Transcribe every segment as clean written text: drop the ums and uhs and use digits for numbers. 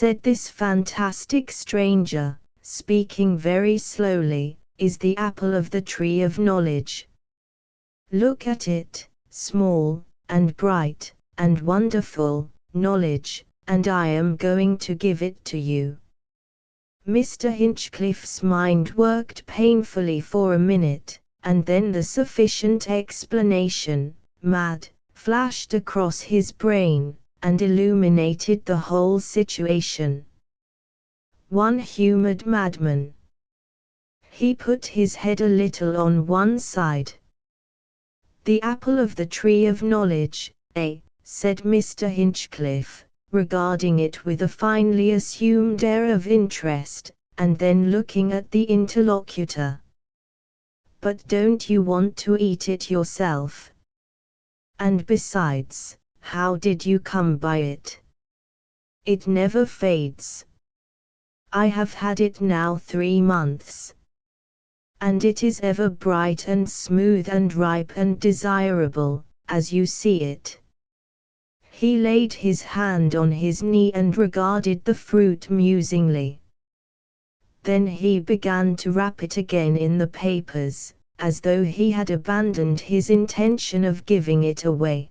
said this fantastic stranger, speaking very slowly, is the apple of the tree of knowledge. Look at it, small, and bright, and wonderful, knowledge, and I am going to give it to you. Mr. Hinchcliffe's mind worked painfully for a minute, and then the sufficient explanation, mad, flashed across his brain, and illuminated the whole situation. One humoured madman. He put his head a little on one side. The apple of the tree of knowledge, said Mr. Hinchcliffe, regarding it with a finely assumed air of interest, and then looking at the interlocutor. But don't you want to eat it yourself? And besides, how did you come by it? It never fades. I have had it now 3 months. And it is ever bright and smooth and ripe and desirable, as you see it. He laid his hand on his knee and regarded the fruit musingly. Then he began to wrap it again in the papers, as though he had abandoned his intention of giving it away.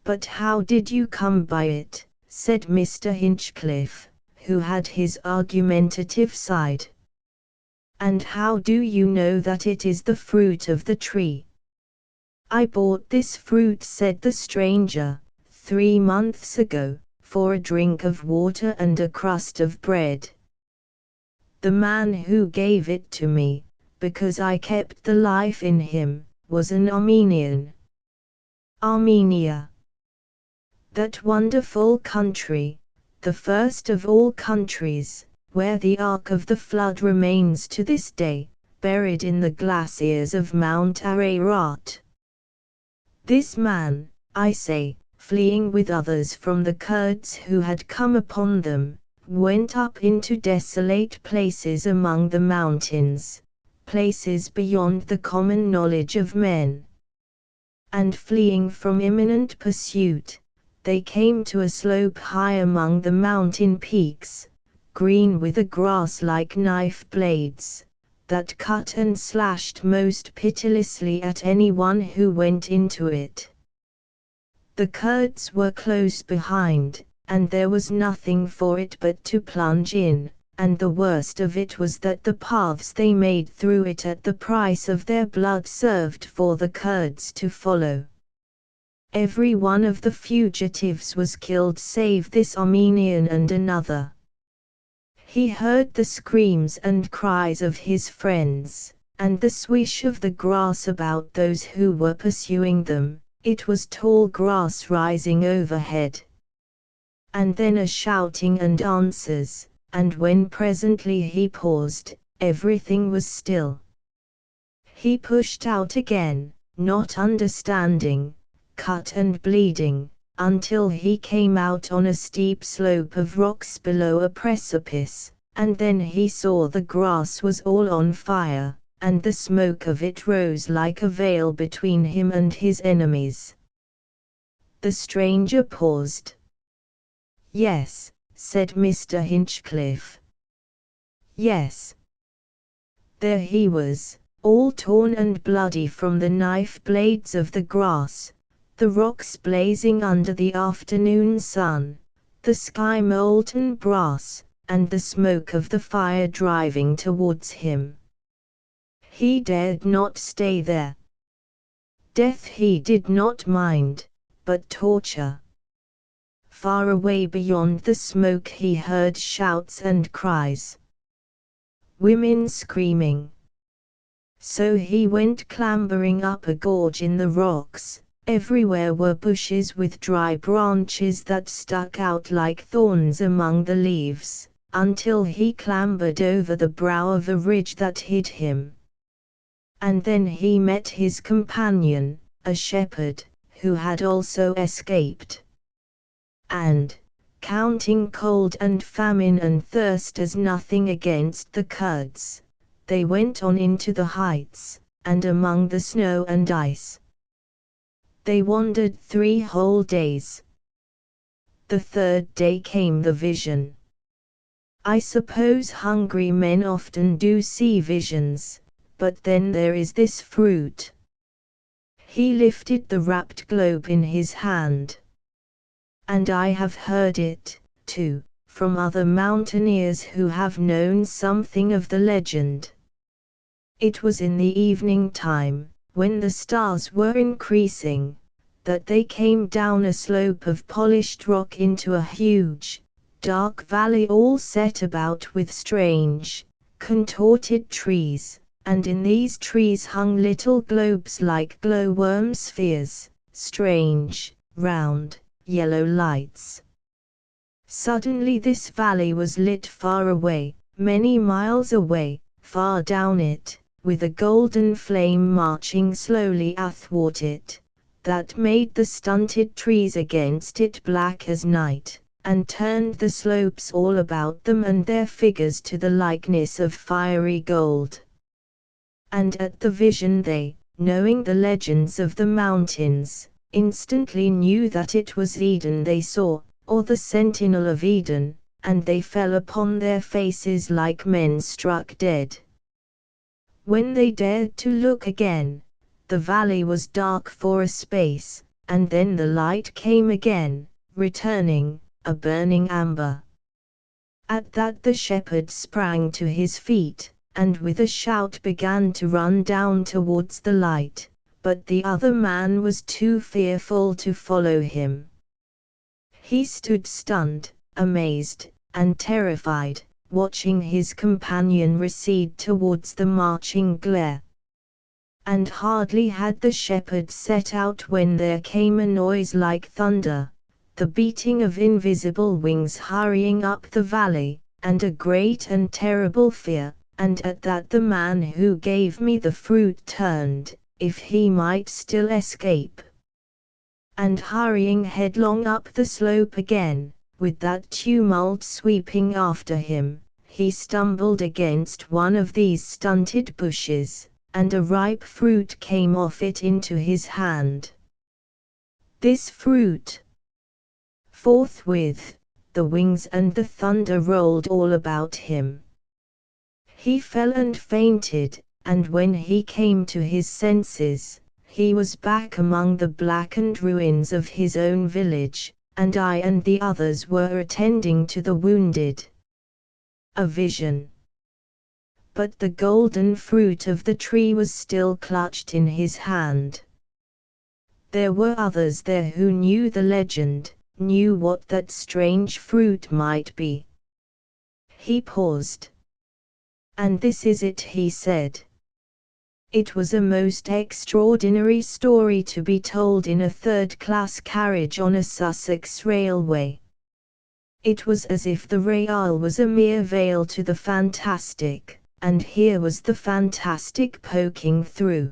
But how did you come by it? Said Mr. Hinchcliffe, who had his argumentative side. And how do you know that it is the fruit of the tree? I bought this fruit, said the stranger, 3 months ago, for a drink of water and a crust of bread. The man who gave it to me, because I kept the life in him, was an Armenian. Armenia. That wonderful country, the first of all countries, where the Ark of the Flood remains to this day, buried in the glaciers of Mount Ararat. This man, I say, fleeing with others from the Kurds who had come upon them, went up into desolate places among the mountains, places beyond the common knowledge of men. And fleeing from imminent pursuit, they came to a slope high among the mountain peaks, green with a grass like knife blades, that cut and slashed most pitilessly at anyone who went into it. The Kurds were close behind, and there was nothing for it but to plunge in, and the worst of it was that the paths they made through it at the price of their blood served for the Kurds to follow. Every one of the fugitives was killed save this Armenian and another. He heard the screams and cries of his friends, and the swish of the grass about those who were pursuing them. It was tall grass rising overhead. And then a shouting and answers, and when presently he paused, everything was still. He pushed out again, not understanding, cut and bleeding, until he came out on a steep slope of rocks below a precipice, and then he saw the grass was all on fire, and the smoke of it rose like a veil between him and his enemies. The stranger paused. Yes, said Mr. Hinchcliffe. Yes. There he was, all torn and bloody from the knife blades of the grass, the rocks blazing under the afternoon sun, the sky molten brass, and the smoke of the fire driving towards him. He dared not stay there. Death he did not mind, but torture. Far away beyond the smoke he heard shouts and cries. Women screaming. So he went clambering up a gorge in the rocks. Everywhere were bushes with dry branches that stuck out like thorns among the leaves, until he clambered over the brow of a ridge that hid him. And then he met his companion, a shepherd, who had also escaped. And, counting cold and famine and thirst as nothing against the Kurds, they went on into the heights, and among the snow and ice. They wandered 3 whole days. the third day came the vision. I suppose hungry men often do see visions, but then there is this fruit. He lifted the wrapped globe in his hand. And I have heard it, too, from other mountaineers who have known something of the legend. It was in the evening time, when the stars were increasing, that they came down a slope of polished rock into a huge, dark valley all set about with strange, contorted trees, and in these trees hung little globes like glowworm spheres, strange, round, yellow lights. Suddenly this valley was lit far away, many miles away, far down it, with a golden flame marching slowly athwart it, that made the stunted trees against it black as night, and turned the slopes all about them and their figures to the likeness of fiery gold. And at the vision they, knowing the legends of the mountains, instantly knew that it was Eden they saw, or the sentinel of Eden, and they fell upon their faces like men struck dead. When they dared to look again, the valley was dark for a space, and then the light came again, returning, a burning amber. At that the shepherd sprang to his feet, and with a shout began to run down towards the light, but the other man was too fearful to follow him. He stood stunned, amazed, and terrified, watching his companion recede towards the marching glare. And hardly had the shepherd set out when there came a noise like thunder, the beating of invisible wings hurrying up the valley, and a great and terrible fear, and at that the man who gave me the fruit turned, if he might still escape. And hurrying headlong up the slope again, with that tumult sweeping after him, he stumbled against one of these stunted bushes, and a ripe fruit came off it into his hand. This fruit. Forthwith, the wings and the thunder rolled all about him. He fell and fainted, and when he came to his senses, he was back among the blackened ruins of his own village, and I and the others were attending to the wounded. A vision. But the golden fruit of the tree was still clutched in his hand. There were others there who knew the legend, knew what that strange fruit might be. He paused. And this is it, he said. It was a most extraordinary story to be told in a third-class carriage on a Sussex railway. It was as if the rail was a mere veil to the fantastic, and here was the fantastic poking through.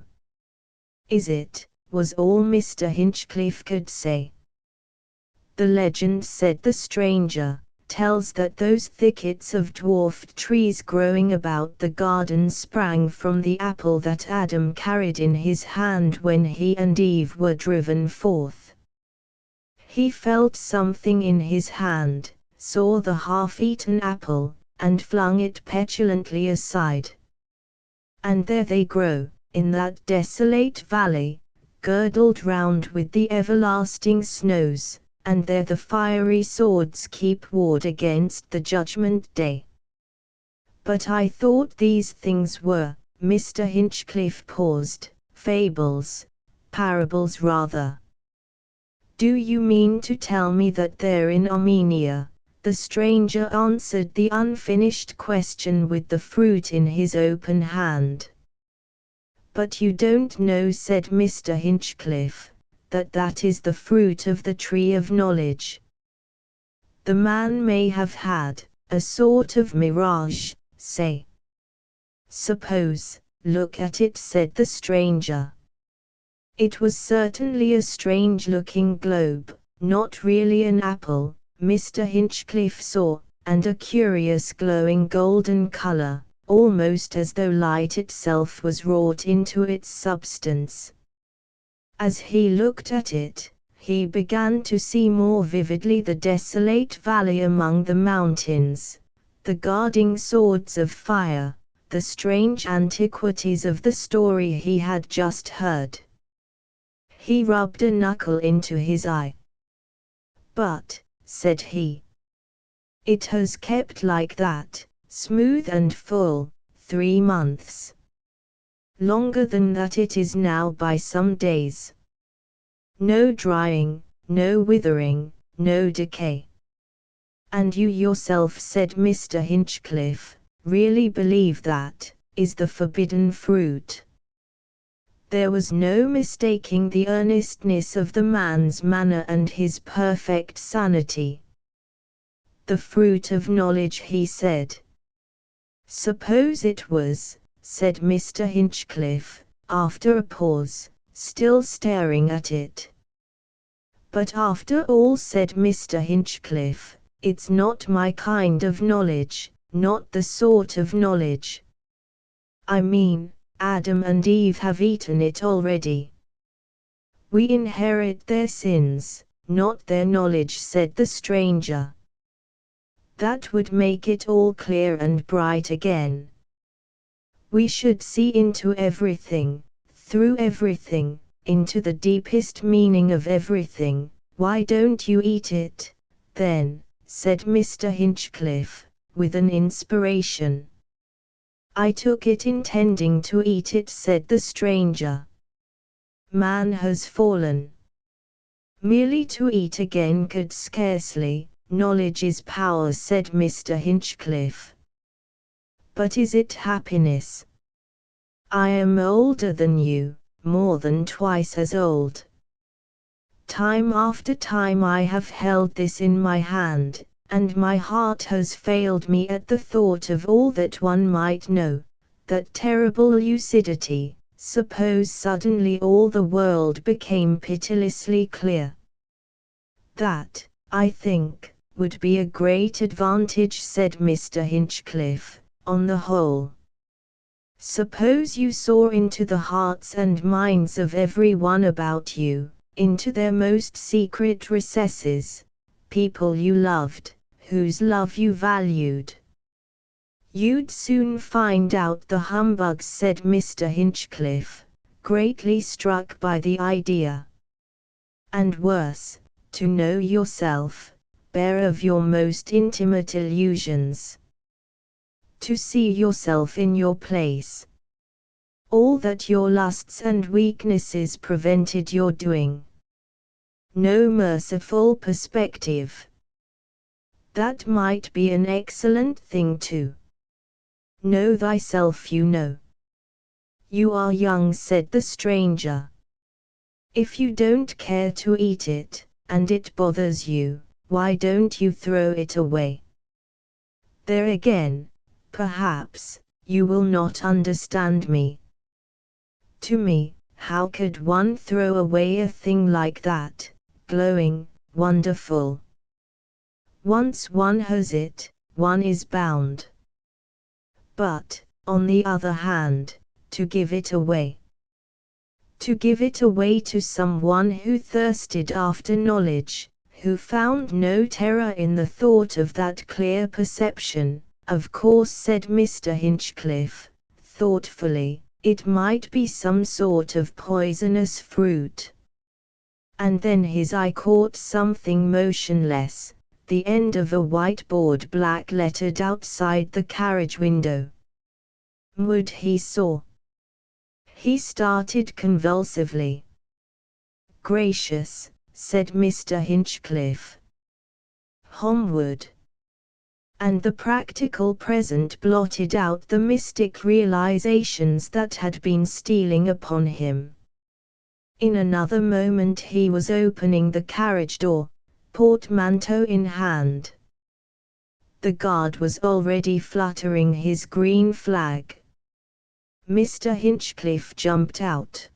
Is it, was all Mr. Hinchcliffe could say. The legend, said the stranger, tells that those thickets of dwarfed trees growing about the garden sprang from the apple that Adam carried in his hand when he and Eve were driven forth. He felt something in his hand, saw the half-eaten apple, and flung it petulantly aside. And there they grow, in that desolate valley, girdled round with the everlasting snows, and there the fiery swords keep ward against the judgment day. But I thought these things were, Mr. Hinchcliffe paused, fables, parables rather. Do you mean to tell me that there in Armenia, the stranger answered the unfinished question with the fruit in his open hand. But you don't know, said Mr. Hinchcliffe, that is the fruit of the tree of knowledge. The man may have had a sort of mirage, say. Suppose, look at it, said the stranger. It was certainly a strange-looking globe, not really an apple, Mr. Hinchcliffe saw, and a curious glowing golden color, almost as though light itself was wrought into its substance. As he looked at it, he began to see more vividly the desolate valley among the mountains, the guarding swords of fire, the strange antiquities of the story he had just heard. He rubbed a knuckle into his eye. "But," said he, "it has kept like that, smooth and full, 3 months. Longer than that it is now by some days. No drying, no withering, no decay." "And you yourself," said Mr. Hinchcliffe, "really believe that is the forbidden fruit?" There was no mistaking the earnestness of the man's manner and his perfect sanity. "The fruit of knowledge," he said. "Suppose it was," said Mr. Hinchcliffe, after a pause, still staring at it. "But after all," said Mr. Hinchcliffe, "it's not my kind of knowledge, not the sort of knowledge. I mean, Adam and Eve have eaten it already. We inherit their sins, not their knowledge," said the stranger. "That would make it all clear and bright again. We should see into everything, through everything, into the deepest meaning of everything." "Why don't you eat it, then?" said Mr. Hinchcliffe, with an inspiration. "I took it intending to eat it," said the stranger. "Man has fallen. Merely to eat again could scarcely." "Knowledge is power," said Mr. Hinchcliffe. "But is it happiness? I am older than you, more than twice as old. Time after time I have held this in my hand, and my heart has failed me at the thought of all that one might know, that terrible lucidity. Suppose suddenly all the world became pitilessly clear. That, I think, would be a great advantage," said Mr. Hinchcliffe, "on the whole. Suppose you saw into the hearts and minds of every one about you, into their most secret recesses, people you loved, whose love you valued. You'd soon find out the humbugs," said Mr. Hinchcliffe, greatly struck by the idea. "And worse, to know yourself, bare of your most intimate illusions. To see yourself in your place. All that your lusts and weaknesses prevented your doing. No merciful perspective. That might be an excellent thing too. Know thyself, you know." "You are young," said the stranger. "If you don't care to eat it, and it bothers you, why don't you throw it away? There again, perhaps, you will not understand me. To me, how could one throw away a thing like that, glowing, wonderful? Once one has it, one is bound. But, on the other hand, to give it away. To give it away to someone who thirsted after knowledge, who found no terror in the thought of that clear perception, of course," said Mr. Hinchcliffe, thoughtfully, "it might be some sort of poisonous fruit." And then his eye caught something motionless, the end of a white board black-lettered outside the carriage window. Would he saw. He started convulsively. "Gracious," said Mr. Hinchcliffe. "Homewood." And the practical present blotted out the mystic realizations that had been stealing upon him. In another moment he was opening the carriage door, portmanteau in hand. The guard was already fluttering his green flag. Mr. Hinchcliffe jumped out.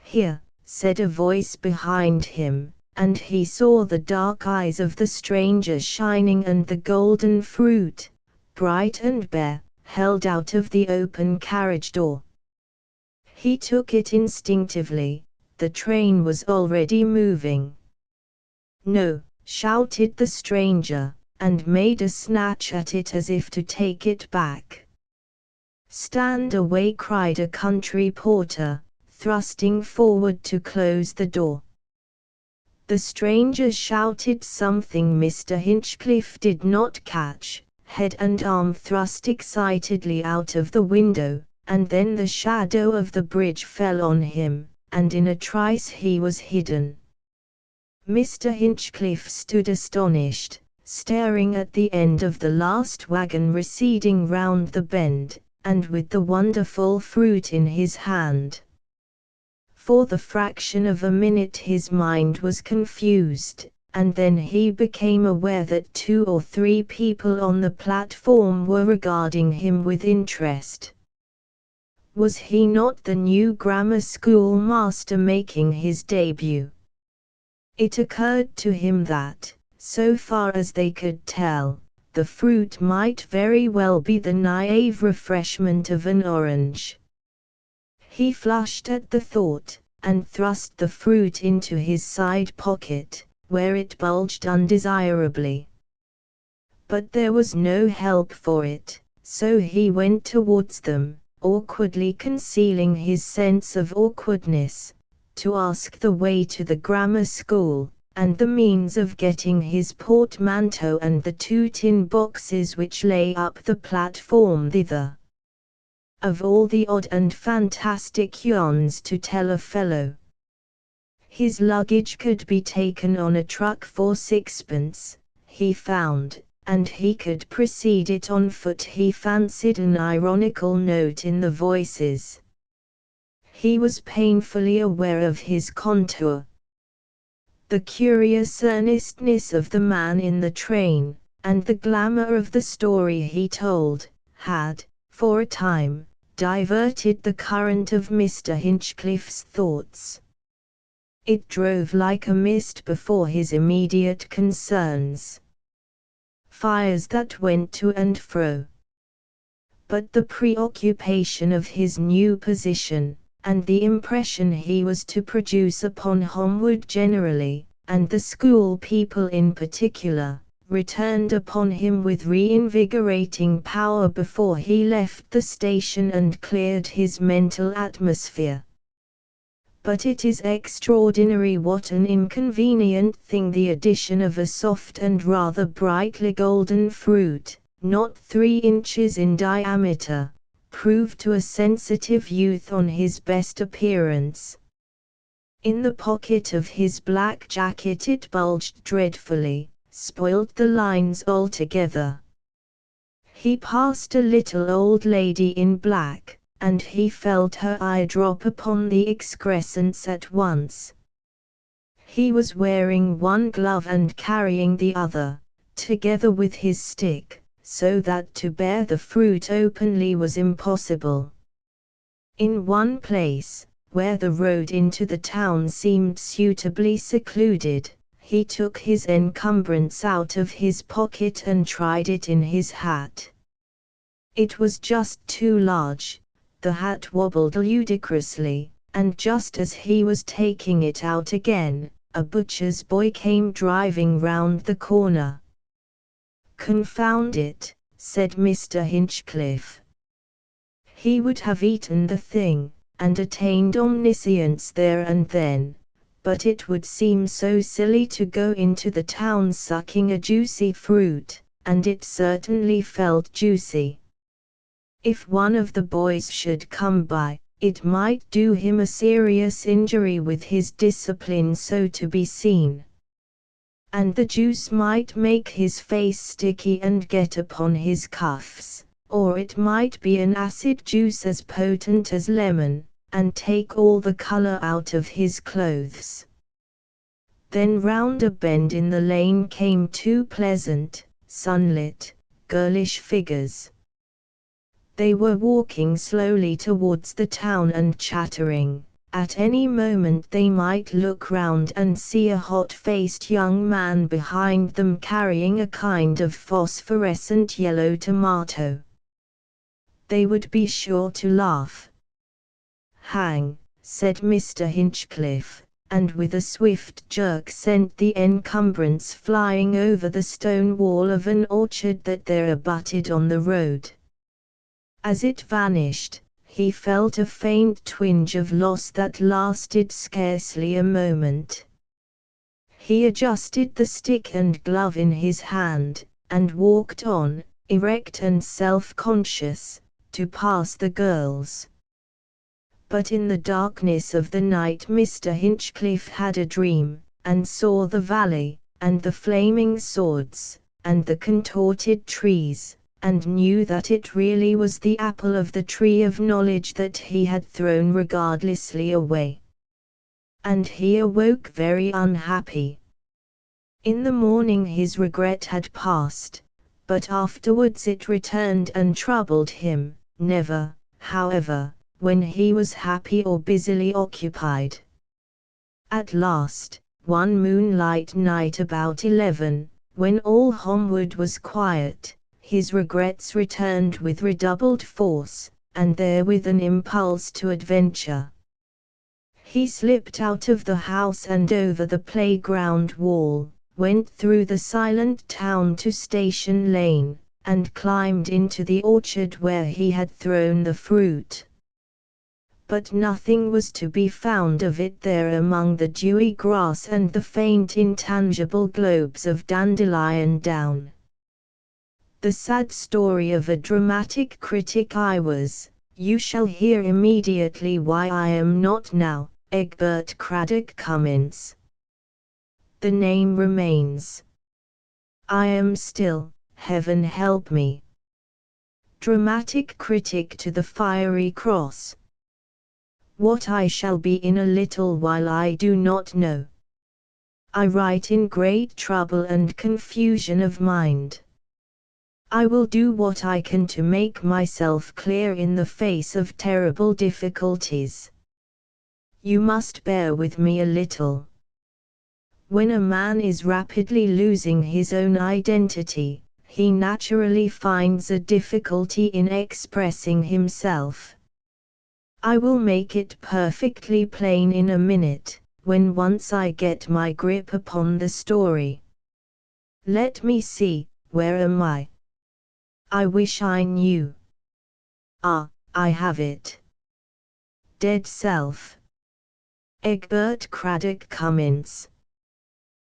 "Here," said a voice behind him, and he saw the dark eyes of the stranger shining and the golden fruit, bright and bare, held out of the open carriage door. He took it instinctively, the train was already moving. "No!" shouted the stranger, and made a snatch at it as if to take it back. "Stand away!" cried a country porter, thrusting forward to close the door. The stranger shouted something Mr. Hinchcliffe did not catch, head and arm thrust excitedly out of the window, and then the shadow of the bridge fell on him, and in a trice he was hidden. Mr. Hinchcliffe stood astonished, staring at the end of the last wagon receding round the bend, and with the wonderful fruit in his hand. For the fraction of a minute his mind was confused, and then he became aware that 2 or 3 people on the platform were regarding him with interest. Was he not the new grammar school master making his debut? It occurred to him that, so far as they could tell, the fruit might very well be the naive refreshment of an orange. He flushed at the thought, and thrust the fruit into his side pocket, where it bulged undesirably. But there was no help for it, so he went towards them, awkwardly concealing his sense of awkwardness, to ask the way to the grammar school, and the means of getting his portmanteau and the 2 tin boxes which lay up the platform thither. Of all the odd and fantastic yarns to tell a fellow! His luggage could be taken on a truck for 6pence, he found, and he could precede it on foot. He fancied an ironical note in the voices. He was painfully aware of his contour. The curious earnestness of the man in the train, and the glamour of the story he told, had, for a time, diverted the current of Mr. Hinchcliffe's thoughts. It drove like a mist before his immediate concerns. Fires that went to and fro. But the preoccupation of his new position, and the impression he was to produce upon Homewood generally, and the school people in particular, returned upon him with reinvigorating power before he left the station and cleared his mental atmosphere. But it is extraordinary what an inconvenient thing the addition of a soft and rather brightly golden fruit, not 3 inches in diameter, proved to a sensitive youth on his best appearance. In the pocket of his black jacket it bulged dreadfully, spoilt the lines altogether. He passed a little old lady in black, and he felt her eye drop upon the excrescence at once. He was wearing one glove and carrying the other, together with his stick, so that to bear the fruit openly was impossible. In one place, where the road into the town seemed suitably secluded, he took his encumbrance out of his pocket and tried it in his hat. It was just too large, the hat wobbled ludicrously, and just as he was taking it out again, a butcher's boy came driving round the corner. "Confound it," said Mr. Hinchcliffe. He would have eaten the thing, and attained omniscience there and then, but it would seem so silly to go into the town sucking a juicy fruit, and it certainly felt juicy. If one of the boys should come by, it might do him a serious injury with his discipline so to be seen. And the juice might make his face sticky and get upon his cuffs, or it might be an acid juice as potent as lemon, and take all the color out of his clothes. Then round a bend in the lane came 2 pleasant, sunlit, girlish figures. They were walking slowly towards the town and chattering. At any moment they might look round and see a hot-faced young man behind them carrying a kind of phosphorescent yellow tomato. They would be sure to laugh. "Hang," said Mr. Hinchcliffe, and with a swift jerk sent the encumbrance flying over the stone wall of an orchard that there abutted on the road. As it vanished, he felt a faint twinge of loss that lasted scarcely a moment. He adjusted the stick and glove in his hand, and walked on, erect and self-conscious, to pass the girls. But in the darkness of the night Mr. Hinchcliffe had a dream, and saw the valley, and the flaming swords, and the contorted trees, and knew that it really was the apple of the tree of knowledge that he had thrown regardlessly away. And he awoke very unhappy. In the morning his regret had passed, but afterwards it returned and troubled him, never, however, when he was happy or busily occupied. At last, one moonlight night about 11, when all Holmwood was quiet, his regrets returned with redoubled force, and therewith an impulse to adventure. He slipped out of the house and over the playground wall, went through the silent town to Station Lane, and climbed into the orchard where he had thrown the fruit. But nothing was to be found of it there among the dewy grass and the faint intangible globes of dandelion down. The sad story of a dramatic critic I was, you shall hear immediately why I am not now, Egbert Craddock Cummins. The name remains. I am still, heaven help me. Dramatic critic to the Fiery Cross. What I shall be in a little while I do not know. I write in great trouble and confusion of mind. I will do what I can to make myself clear in the face of terrible difficulties. You must bear with me a little. When a man is rapidly losing his own identity, he naturally finds a difficulty in expressing himself. I will make it perfectly plain in a minute, when once I get my grip upon the story. Let me see, where am I? I wish I knew. Ah, I have it. Dead Self. Egbert Craddock Cummins.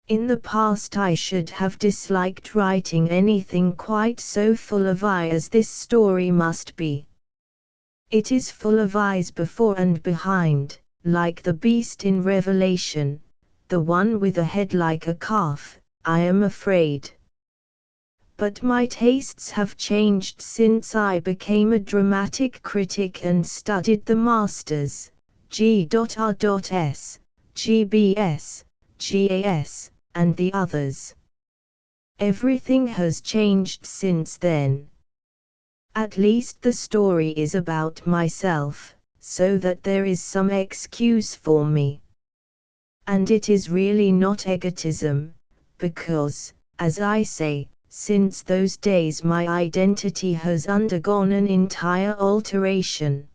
In the past I should have disliked writing anything quite so full of I as this story must be. It is full of eyes before and behind, like the beast in Revelation, the one with a head like a calf, I am afraid. But my tastes have changed since I became a dramatic critic and studied the masters, G.R.S., G.B.S., G.A.S., and the others. Everything has changed since then. At least the story is about myself, so that there is some excuse for me. And it is really not egotism, because, as I say, since those days my identity has undergone an entire alteration.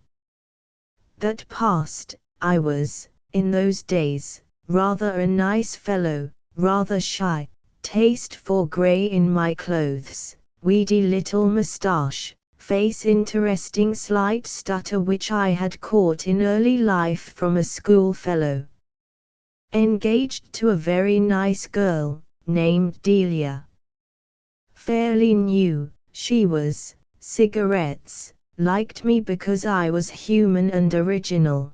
That past, I was, in those days, rather a nice fellow, rather shy, taste for grey in my clothes, weedy little moustache, face interesting slight stutter which I had caught in early life from a schoolfellow. Engaged to a very nice girl, named Delia. Fairly new, she was, cigarettes, liked me because I was human and original.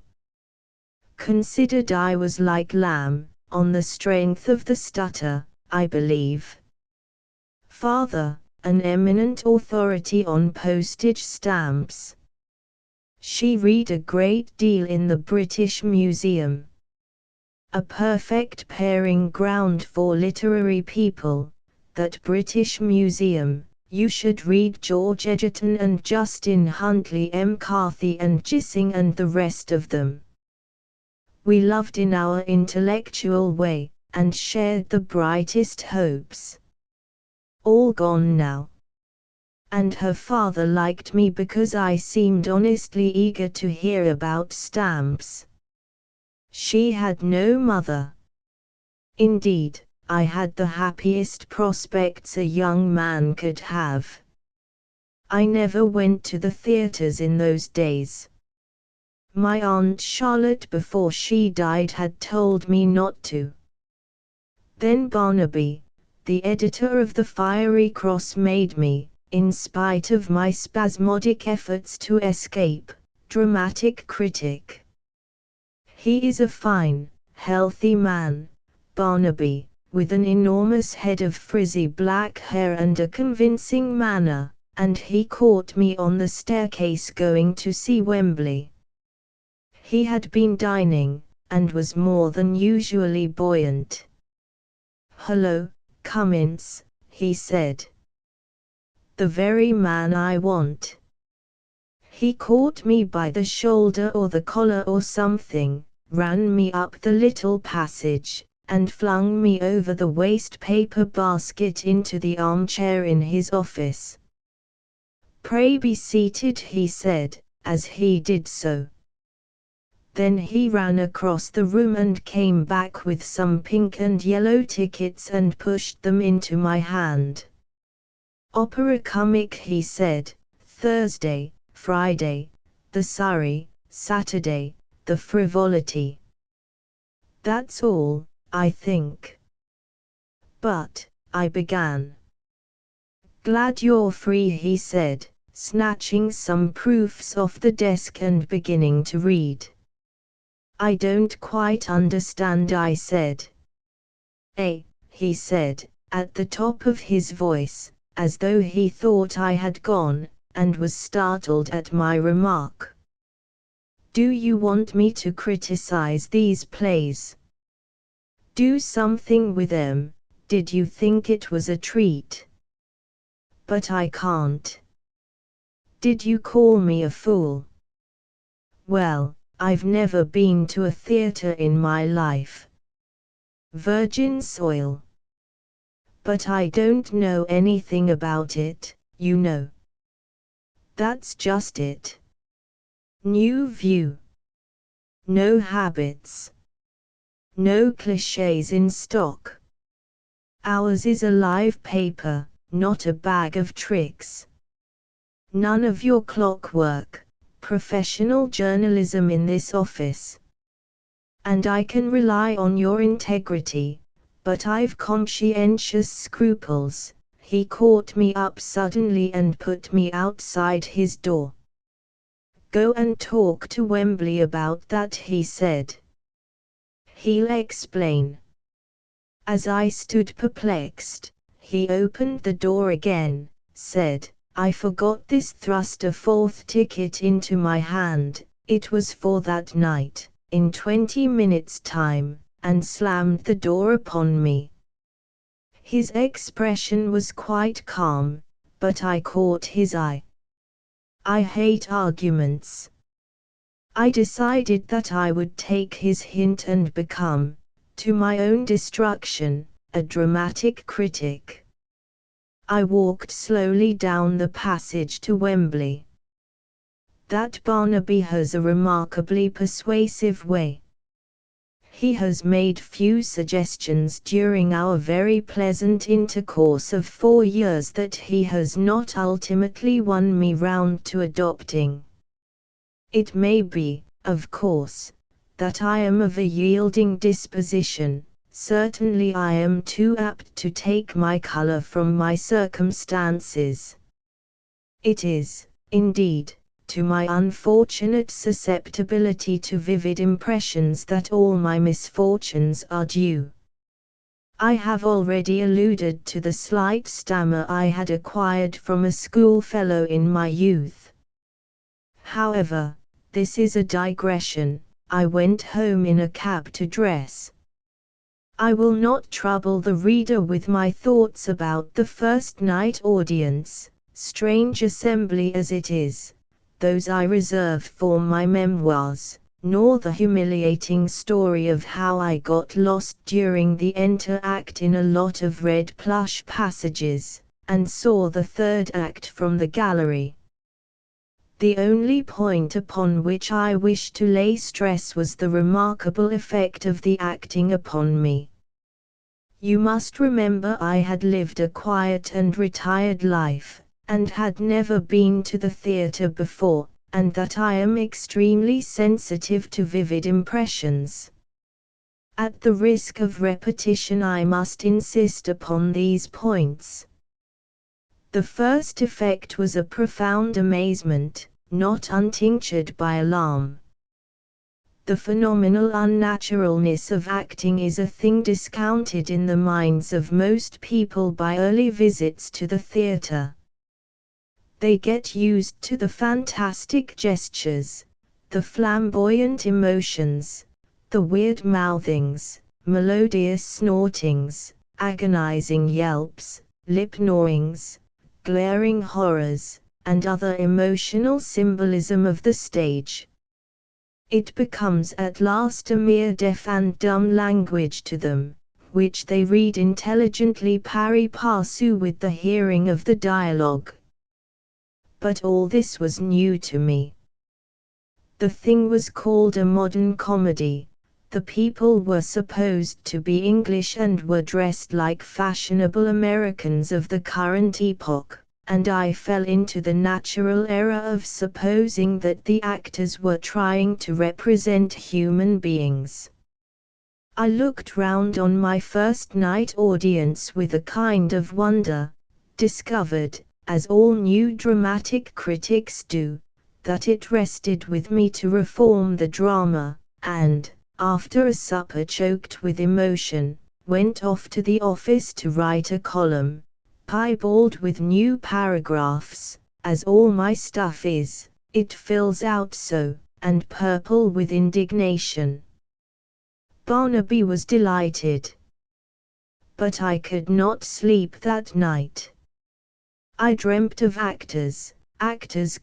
Considered I was like Lamb, on the strength of the stutter, I believe. Father, an eminent authority on postage stamps. She read a great deal in the British Museum. A perfect pairing ground for literary people, that British Museum. You should read George Egerton and Justin Huntley McCarthy and Gissing and the rest of them. We loved in our intellectual way, and shared the brightest hopes. All gone now. And her father liked me because I seemed honestly eager to hear about stamps. She had no mother. Indeed, I had the happiest prospects a young man could have. I never went to the theatres in those days. My Aunt Charlotte before she died had told me not to. Then Barnaby, the editor of the Fiery Cross, made me, in spite of my spasmodic efforts to escape, dramatic critic. He is a fine, healthy man, Barnaby, with an enormous head of frizzy black hair and a convincing manner, and he caught me on the staircase going to see Wembley. He had been dining, and was more than usually buoyant. "Hello, Cummins," he said. "The very man I want." He caught me by the shoulder or the collar or something, ran me up the little passage, and flung me over the waste paper basket into the armchair in his office. "Pray be seated," he said, as he did so. Then he ran across the room and came back with some pink and yellow tickets and pushed them into my hand. "Opera comic," he said, "Thursday, Friday, the Surrey, Saturday, the Frivolity. That's all, I think." "But," I began. "Glad you're free," he said, snatching some proofs off the desk and beginning to read. "I don't quite understand," I said. He said, at the top of his voice, as though he thought I had gone, and was startled at my remark. "Do you want me to criticize these plays? Do something with them? Did you think it was a treat? But I can't. Did you call me a fool? Well, I've never been to a theater in my life. Virgin soil. But I don't know anything about it, you know. That's just it. New view. No habits. No clichés in stock. Ours is a live paper, not a bag of tricks. None of your clockwork, professional journalism in this office. And I can rely on your integrity, but I've conscientious scruples." He caught me up suddenly and put me outside his door. "Go and talk to Wembley about that," he said. "He'll explain." As I stood perplexed, he opened the door again, said, "I forgot this," thrust a fourth ticket into my hand, it was for that night, in 20 minutes' time, and slammed the door upon me. His expression was quite calm, but I caught his eye. I hate arguments. I decided that I would take his hint and become, to my own destruction, a dramatic critic. I walked slowly down the passage to Wembley. That Barnaby has a remarkably persuasive way. He has made few suggestions during our very pleasant intercourse of 4 years that he has not ultimately won me round to adopting. It may be, of course, that I am of a yielding disposition. Certainly I am too apt to take my color from my circumstances. It is, indeed, to my unfortunate susceptibility to vivid impressions that all my misfortunes are due. I have already alluded to the slight stammer I had acquired from a schoolfellow in my youth. However, this is a digression. I went home in a cab to dress. I will not trouble the reader with my thoughts about the first night audience, strange assembly as it is. Those I reserve for my memoirs, nor the humiliating story of how I got lost during the enter-act in a lot of red plush passages, and saw the third act from the gallery. The only point upon which I wished to lay stress was the remarkable effect of the acting upon me. You must remember I had lived a quiet and retired life, and had never been to the theatre before, and that I am extremely sensitive to vivid impressions. At the risk of repetition I must insist upon these points. The first effect was a profound amazement, not untinctured by alarm. The phenomenal unnaturalness of acting is a thing discounted in the minds of most people by early visits to the theatre. They get used to the fantastic gestures, the flamboyant emotions, the weird mouthings, melodious snortings, agonizing yelps, lip gnawings, glaring horrors, and other emotional symbolism of the stage. It becomes at last a mere deaf and dumb language to them, which they read intelligently pari passu with the hearing of the dialogue. But all this was new to me. The thing was called a modern comedy. The people were supposed to be English and were dressed like fashionable Americans of the current epoch, and I fell into the natural error of supposing that the actors were trying to represent human beings. I looked round on my first night audience with a kind of wonder, discovered, as all new dramatic critics do, that it rested with me to reform the drama, and, after a supper choked with emotion, went off to the office to write a column, piebald with new paragraphs, as all my stuff is, it fills out so, and purple with indignation. Barnaby was delighted. But I could not sleep that night. I dreamt of actors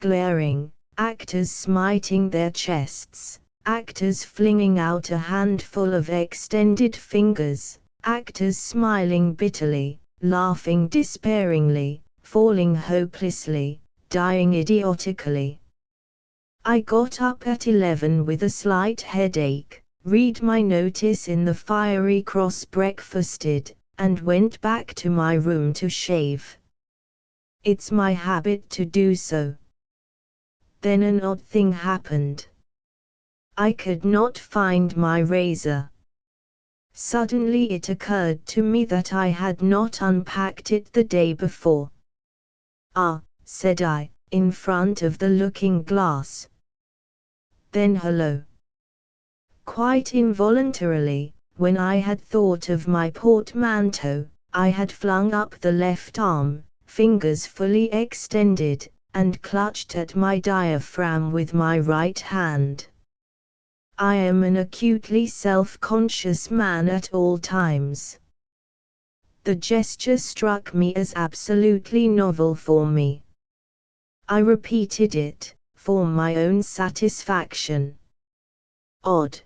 glaring, actors smiting their chests, actors flinging out a handful of extended fingers, actors smiling bitterly, laughing despairingly, falling hopelessly, dying idiotically. I got up at 11 with a slight headache, read my notice in the Fiery Cross, breakfasted, and went back to my room to shave. It's my habit to do so. Then an odd thing happened. I could not find my razor. Suddenly it occurred to me that I had not unpacked it the day before. "Ah," said I, in front of the looking-glass. Then hello. Quite involuntarily, when I had thought of my portmanteau, I had flung up the left arm, fingers fully extended, and clutched at my diaphragm with my right hand. I am an acutely self-conscious man at all times. The gesture struck me as absolutely novel for me. I repeated it, for my own satisfaction. Odd.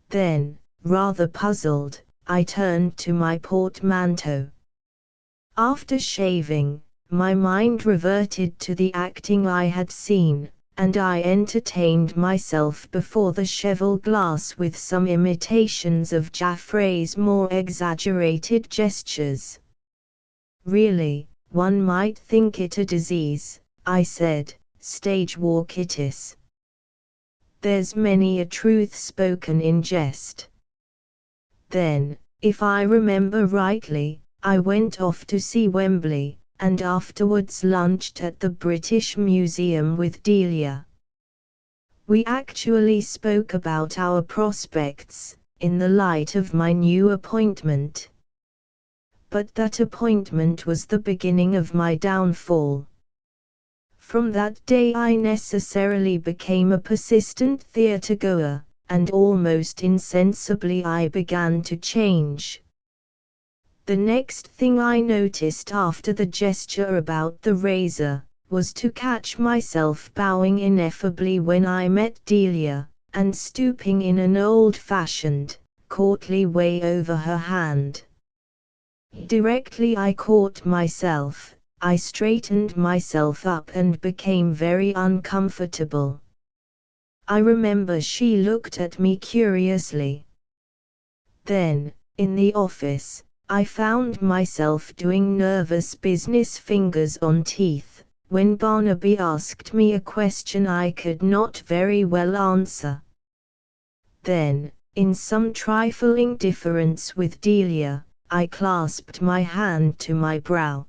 Then, rather puzzled, I turned to my portmanteau. After shaving, my mind reverted to the acting I had seen, and I entertained myself before the cheval glass with some imitations of Jaffray's more exaggerated gestures. Really, one might think it a disease, I said, stage walkitis. There's many a truth spoken in jest. Then, if I remember rightly, I went off to see Wembley, and afterwards lunched at the British Museum with Delia. We actually spoke about our prospects, in the light of my new appointment. But that appointment was the beginning of my downfall. From that day I necessarily became a persistent theatre-goer, and almost insensibly I began to change. The next thing I noticed after the gesture about the razor, was to catch myself bowing ineffably when I met Delia, and stooping in an old-fashioned, courtly way over her hand. Directly I caught myself, I straightened myself up and became very uncomfortable. I remember she looked at me curiously. Then, in the office, I found myself doing nervous business fingers on teeth, when Barnaby asked me a question I could not very well answer. Then, in some trifling difference with Delia, I clasped my hand to my brow.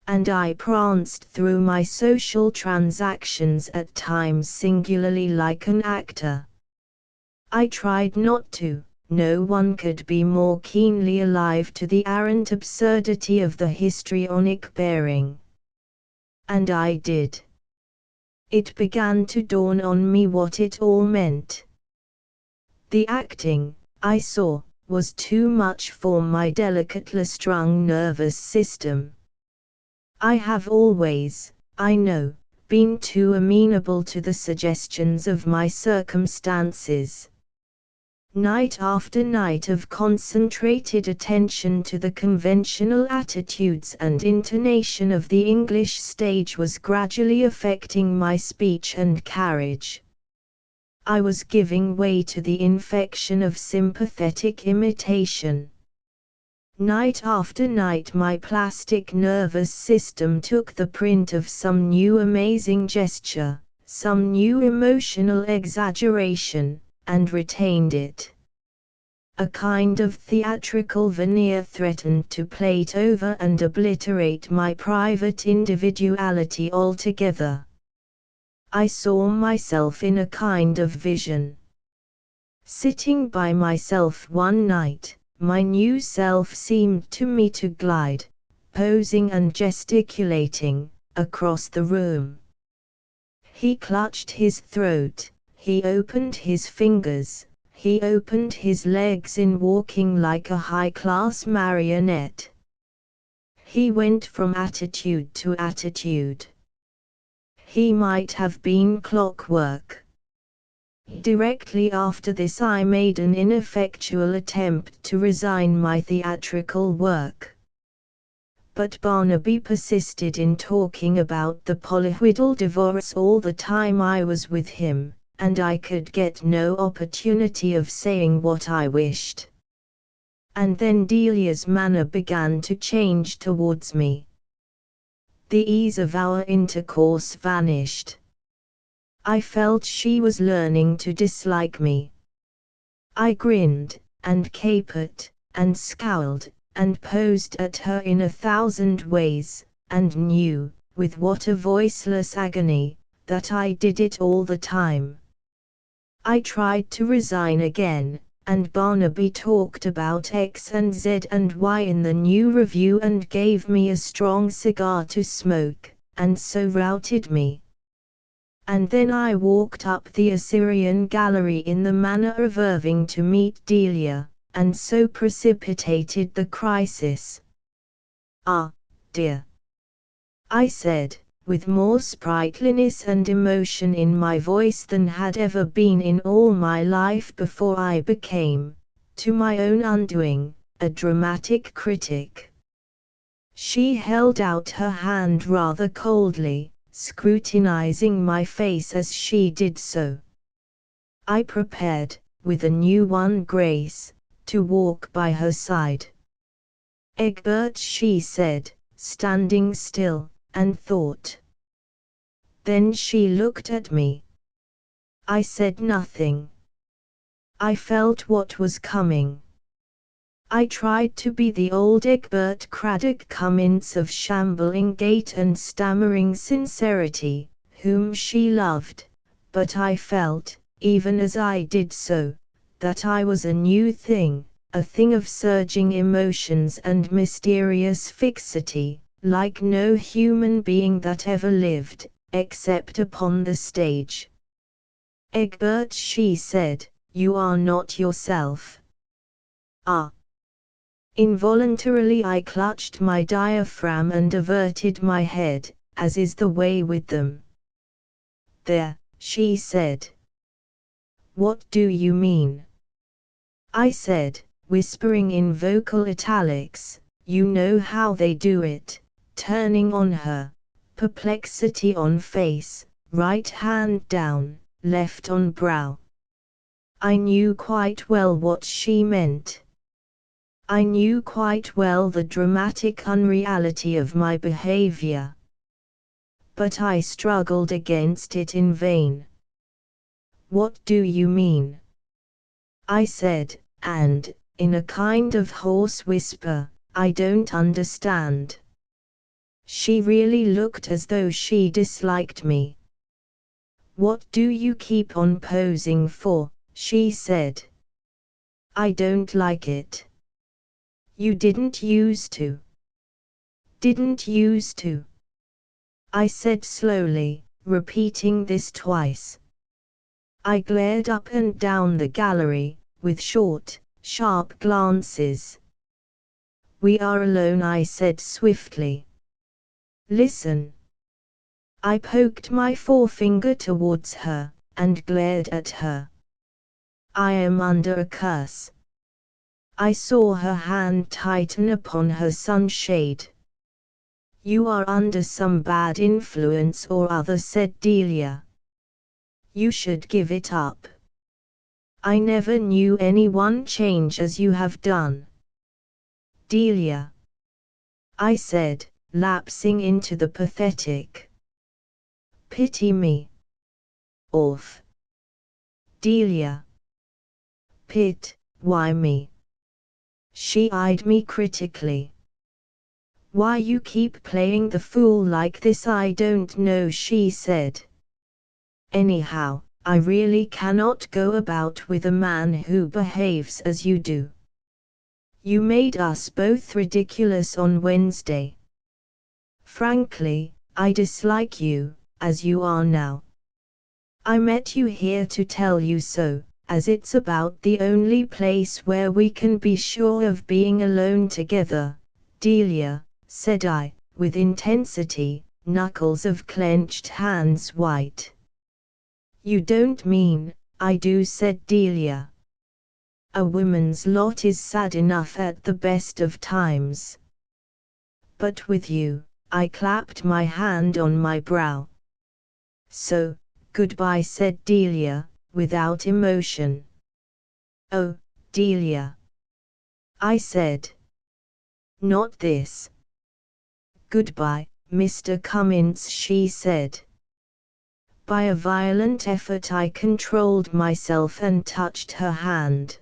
And I pranced through my social transactions at times singularly like an actor. I tried not to. No one could be more keenly alive to the arrant absurdity of the histrionic bearing. And I did. It began to dawn on me what it all meant. The acting, I saw, was too much for my delicately strung nervous system. I have always, I know, been too amenable to the suggestions of my circumstances. Night after night of concentrated attention to the conventional attitudes and intonation of the English stage was gradually affecting my speech and carriage. I was giving way to the infection of sympathetic imitation. Night after night my plastic nervous system took the print of some new amazing gesture, some new emotional exaggeration, and retained it. A kind of theatrical veneer threatened to plate over and obliterate my private individuality altogether. I saw myself in a kind of vision. Sitting by myself one night, my new self seemed to me to glide, posing and gesticulating, across the room. He clutched his throat, he opened his fingers, he opened his legs in walking like a high-class marionette. He went from attitude to attitude. He might have been clockwork. Directly after this I made an ineffectual attempt to resign my theatrical work. But Barnaby persisted in talking about the polyhedral divorce all the time I was with him, and I could get no opportunity of saying what I wished. And then Delia's manner began to change towards me. The ease of our intercourse vanished. I felt she was learning to dislike me. I grinned, and capered, and scowled, and posed at her in 1,000 ways, and knew, with what a voiceless agony, that I did it all the time. I tried to resign again, and Barnaby talked about X and Z and Y in the new review and gave me a strong cigar to smoke, and so routed me. And then I walked up the Assyrian gallery in the manner of Irving to meet Delia, and so precipitated the crisis. Ah, dear, I said, with more sprightliness and emotion in my voice than had ever been in all my life before I became, to my own undoing, a dramatic critic. She held out her hand rather coldly, scrutinizing my face as she did so. I prepared, with a new won grace, to walk by her side. Egbert, she said, standing still, and thought. Then she looked at me. I said nothing. I felt what was coming. I tried to be the old Egbert Craddock Cummins of shambling gait and stammering sincerity, whom she loved, but I felt, even as I did so, that I was a new thing, a thing of surging emotions and mysterious fixity, like no human being that ever lived, except upon the stage. Egbert, she said, you are not yourself. Ah! Involuntarily I clutched my diaphragm and averted my head, as is the way with them. There, she said. What do you mean? I said, whispering in vocal italics, you know how they do it, turning on her, perplexity on face, right hand down, left on brow. I knew quite well what she meant. I knew quite well the dramatic unreality of my behavior. But I struggled against it in vain. "What do you mean?" I said, and, in a kind of hoarse whisper, "I don't understand." She really looked as though she disliked me. "What do you keep on posing for?" she said. "I don't like it." "You didn't used to." "Didn't used to," I said slowly, repeating this twice. I glared up and down the gallery, with short, sharp glances. "We are alone," I said swiftly. "Listen." I poked my forefinger towards her, and glared at her. "I am under a curse." I saw her hand tighten upon her sunshade. "You are under some bad influence or other," said Delia. "You should give it up. I never knew anyone change as you have done." "Delia," I said, lapsing into the pathetic. "Pity me." "Off." "Delia." Why me?" She eyed me critically. "Why you keep playing the fool like this I don't know," she said. "Anyhow, I really cannot go about with a man who behaves as you do. You made us both ridiculous on Wednesday. Frankly, I dislike you, as you are now. I met you here to tell you so, as it's about the only place where we can be sure of being alone together." "Delia," said I, with intensity, knuckles of clenched hands white. "You don't mean I do," said Delia. "A woman's lot is sad enough at the best of times. But with you," I clapped my hand on my brow. "So, goodbye," said Delia, without emotion. "Oh, Delia," I said. "Not this." "Goodbye, Mr. Cummins," she said. By a violent effort I controlled myself and touched her hand.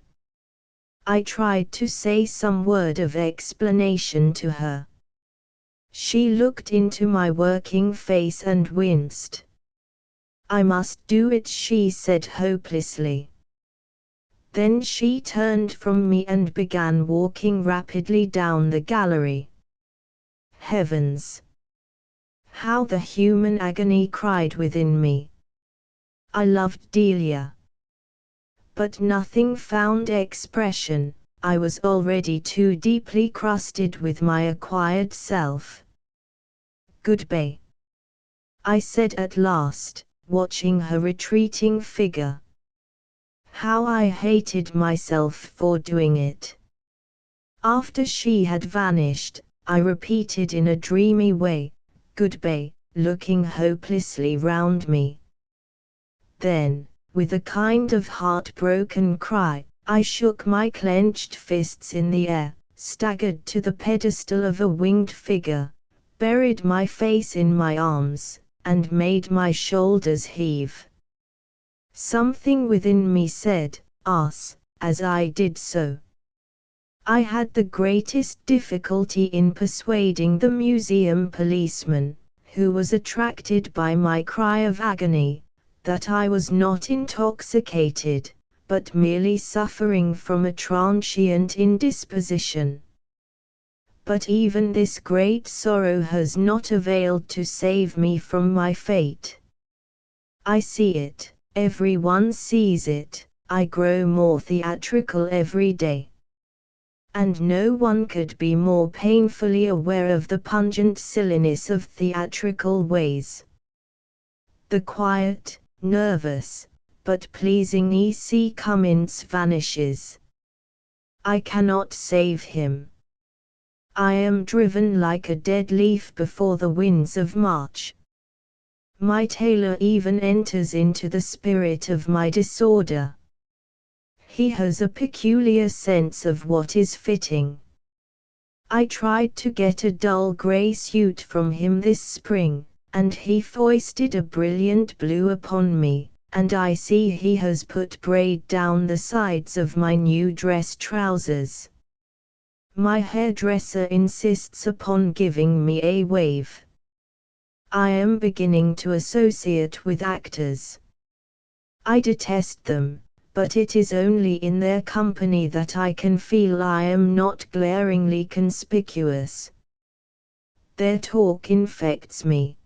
I tried to say some word of explanation to her. She looked into my working face and winced. "I must do it," she said hopelessly. Then she turned from me and began walking rapidly down the gallery. Heavens! How the human agony cried within me. I loved Delia. But nothing found expression. I was already too deeply crusted with my acquired self. "Goodbye," I said at last, watching her retreating figure. How I hated myself for doing it. After she had vanished, I repeated in a dreamy way, "Goodbye," looking hopelessly round me. Then, with a kind of heartbroken cry, I shook my clenched fists in the air, staggered to the pedestal of a winged figure, buried my face in my arms, and made my shoulders heave. Something within me said, "Ass," as I did so. I had the greatest difficulty in persuading the museum policeman, who was attracted by my cry of agony, that I was not intoxicated, but merely suffering from a transient indisposition. But even this great sorrow has not availed to save me from my fate. I see it, everyone sees it, I grow more theatrical every day. And no one could be more painfully aware of the pungent silliness of theatrical ways. The quiet, nervous, but pleasing E.C. Cummins vanishes. I cannot save him. I am driven like a dead leaf before the winds of March. My tailor even enters into the spirit of my disorder. He has a peculiar sense of what is fitting. I tried to get a dull grey suit from him this spring, and he foisted a brilliant blue upon me, and I see he has put braid down the sides of my new dress trousers. My hairdresser insists upon giving me a wave. I am beginning to associate with actors. I detest them, but it is only in their company that I can feel I am not glaringly conspicuous. Their talk infects me.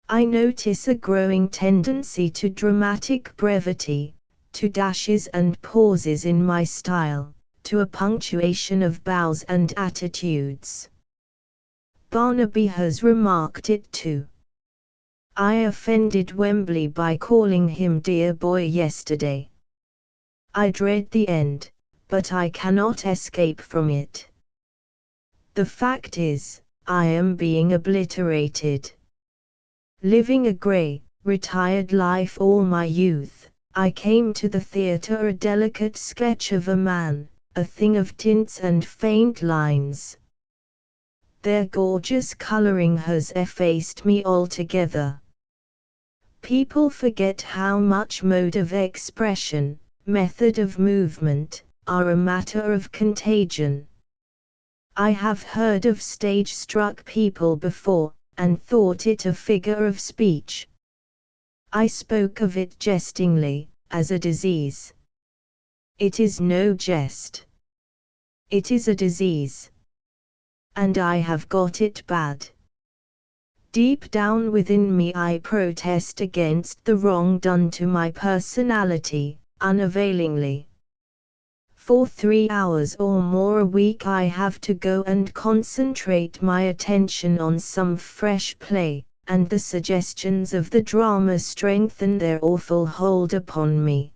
I notice a growing tendency to dramatic brevity, to dashes and pauses in my style, to a punctuation of bows and attitudes. Barnaby has remarked it too. I offended Wembley by calling him dear boy yesterday. I dread the end, but I cannot escape from it. The fact is, I am being obliterated. Living a grey, retired life all my youth, I came to the theatre a delicate sketch of a man, a thing of tints and faint lines. Their gorgeous colouring has effaced me altogether. People forget how much mode of expression, method of movement, are a matter of contagion. I have heard of stage-struck people before, and thought it a figure of speech. I spoke of it jestingly, as a disease. It is no jest. It is a disease. And I have got it bad. Deep down within me I protest against the wrong done to my personality, unavailingly. For 3 hours or more a week I have to go and concentrate my attention on some fresh play, and the suggestions of the drama strengthen their awful hold upon me.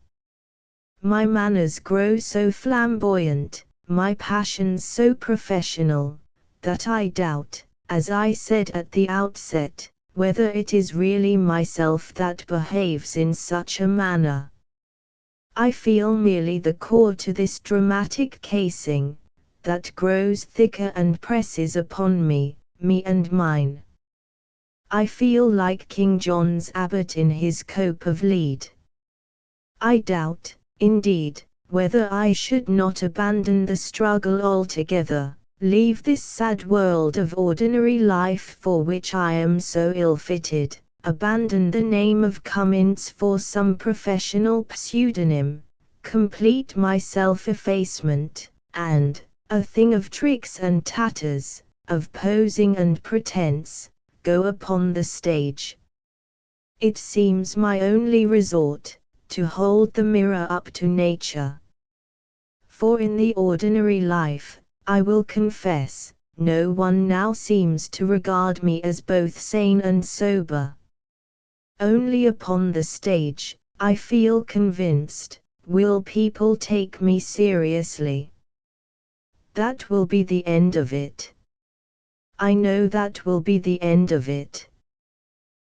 My manners grow so flamboyant, my passions so professional, that I doubt, as I said at the outset, whether it is really myself that behaves in such a manner. I feel merely the core to this dramatic casing, that grows thicker and presses upon me and mine. I feel like King John's abbot in his cope of lead. I doubt, indeed, whether I should not abandon the struggle altogether, leave this sad world of ordinary life for which I am so ill-fitted, abandon the name of Cummins for some professional pseudonym, complete my self-effacement, and, a thing of tricks and tatters, of posing and pretense, go upon the stage. It seems my only resort, to hold the mirror up to nature. For in the ordinary life, I will confess, no one now seems to regard me as both sane and sober. Only upon the stage, I feel convinced, will people take me seriously. That will be the end of it. I know that will be the end of it.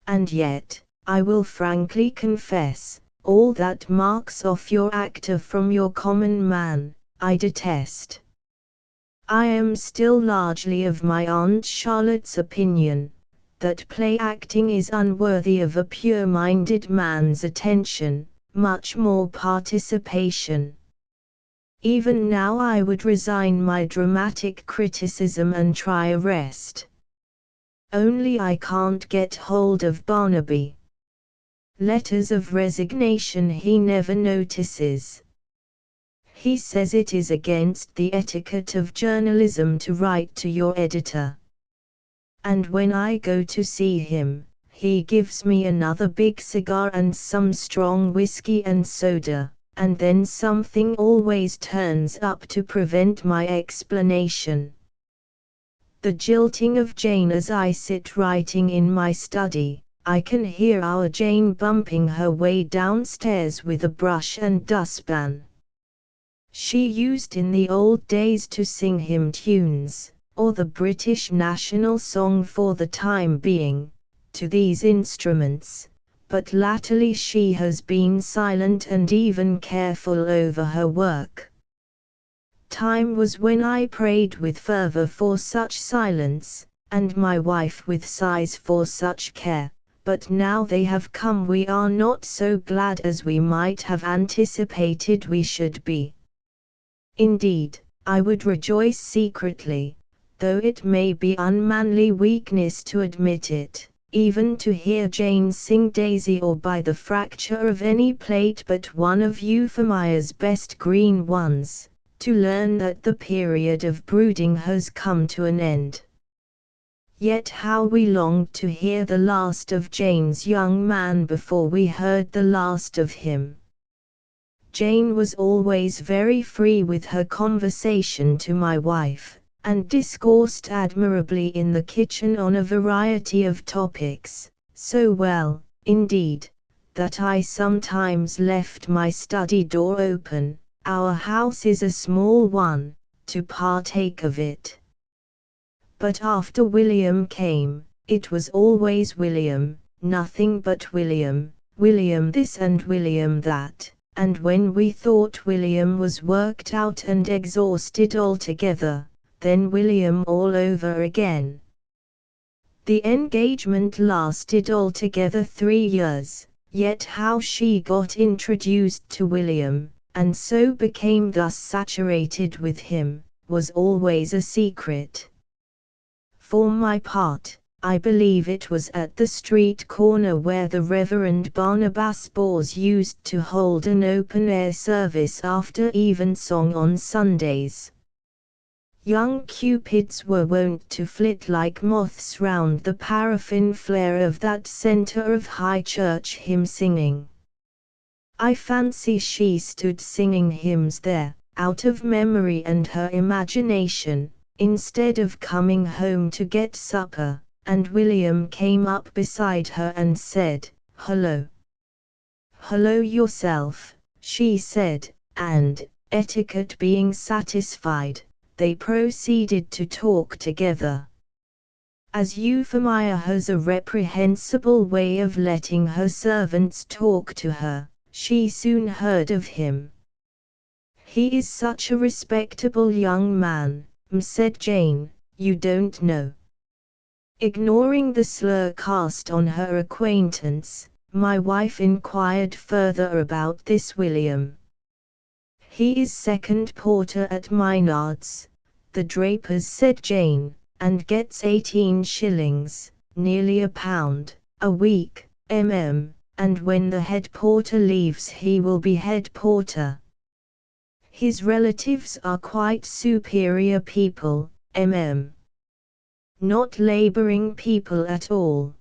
And yet, I will frankly confess, all that marks off your actor from your common man, I detest. I am still largely of my Aunt Charlotte's opinion, that play acting is unworthy of a pure-minded man's attention, much more participation. Even now I would resign my dramatic criticism and try a rest. Only I can't get hold of Barnaby. Letters of resignation he never notices. He says it is against the etiquette of journalism to write to your editor. And when I go to see him, he gives me another big cigar and some strong whiskey and soda, and then something always turns up to prevent my explanation. The jilting of Jane. As I sit writing in my study, I can hear our Jane bumping her way downstairs with a brush and dustpan. She used in the old days to sing hymn tunes, or the British national song for the time being, to these instruments, but latterly she has been silent and even careful over her work. Time was when I prayed with fervor for such silence, and my wife with sighs for such care, but now they have come we are not so glad as we might have anticipated we should be. Indeed, I would rejoice secretly, though it may be unmanly weakness to admit it, even to hear Jane sing Daisy or by the fracture of any plate but one of Euphemia's best green ones, to learn that the period of brooding has come to an end. Yet how we longed to hear the last of Jane's young man before we heard the last of him. Jane was always very free with her conversation to my wife, and discoursed admirably in the kitchen on a variety of topics, so well, indeed, that I sometimes left my study door open, our house is a small one, to partake of it. But after William came, it was always William, nothing but William, William this and William that, and when we thought William was worked out and exhausted altogether, then William all over again. The engagement lasted altogether 3 years, yet how she got introduced to William, and so became thus saturated with him, was always a secret. For my part, I believe it was at the street corner where the Reverend Barnabas Bors used to hold an open-air service after evensong on Sundays. Young cupids were wont to flit like moths round the paraffin flare of that centre of high church hymn-singing. I fancy she stood singing hymns there, out of memory and her imagination, instead of coming home to get supper, and William came up beside her and said, "Hello." "Hello yourself," she said, and, etiquette being satisfied, they proceeded to talk together. As Euphemia has a reprehensible way of letting her servants talk to her, she soon heard of him. "He is such a respectable young man," said Jane, "you don't know." Ignoring the slur cast on her acquaintance, my wife inquired further about this William. "He is second porter at Maynard's, the drapers," said Jane, "and gets 18 shillings, nearly £1, a week, and when the head porter leaves he will be head porter. His relatives are quite superior people, not labouring people at all.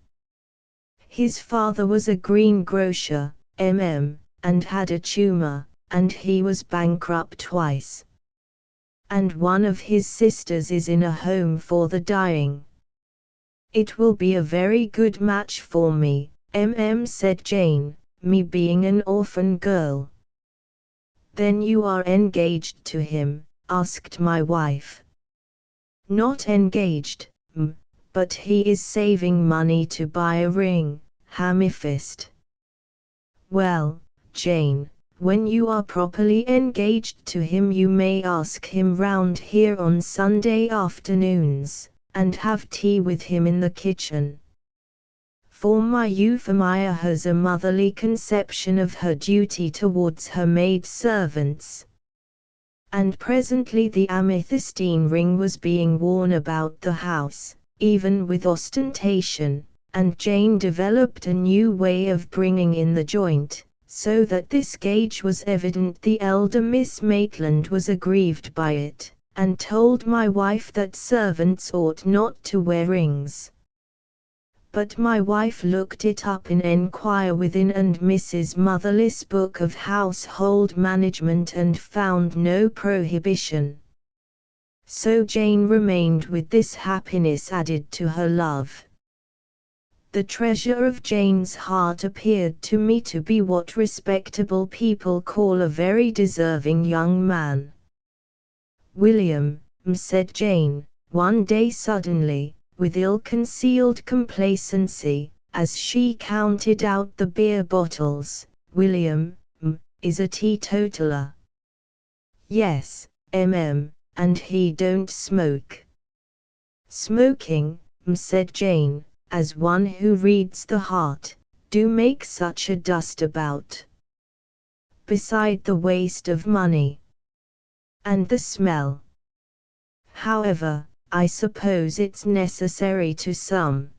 His father was a greengrocer, and had a tumour, and he was bankrupt twice. And one of his sisters is in a home for the dying. It will be a very good match for me, said Jane, me being an orphan girl. Then you are engaged to him? Asked my wife. Not engaged, but he is saving money to buy a ring, amethyst. Well, Jane, when you are properly engaged to him you may ask him round here on Sunday afternoons, and have tea with him in the kitchen. For my Euphemia has a motherly conception of her duty towards her maid-servants. And presently the amethystine ring was being worn about the house, even with ostentation, and Jane developed a new way of bringing in the joint, so that this gage was evident the elder Miss Maitland was aggrieved by it, and told my wife that servants ought not to wear rings. But my wife looked it up in Enquire Within and Mrs. Motherless' Book of Household Management and found no prohibition. So Jane remained with this happiness added to her love. The treasure of Jane's heart appeared to me to be what respectable people call a very deserving young man. William, said Jane, one day suddenly, with ill-concealed complacency, as she counted out the beer bottles. "William is a teetotaler." "Yes, and he don't smoke." "Smoking," said Jane, as one who reads the heart, "do make such a dust about. Beside the waste of money. And the smell. However, I suppose it's necessary to some."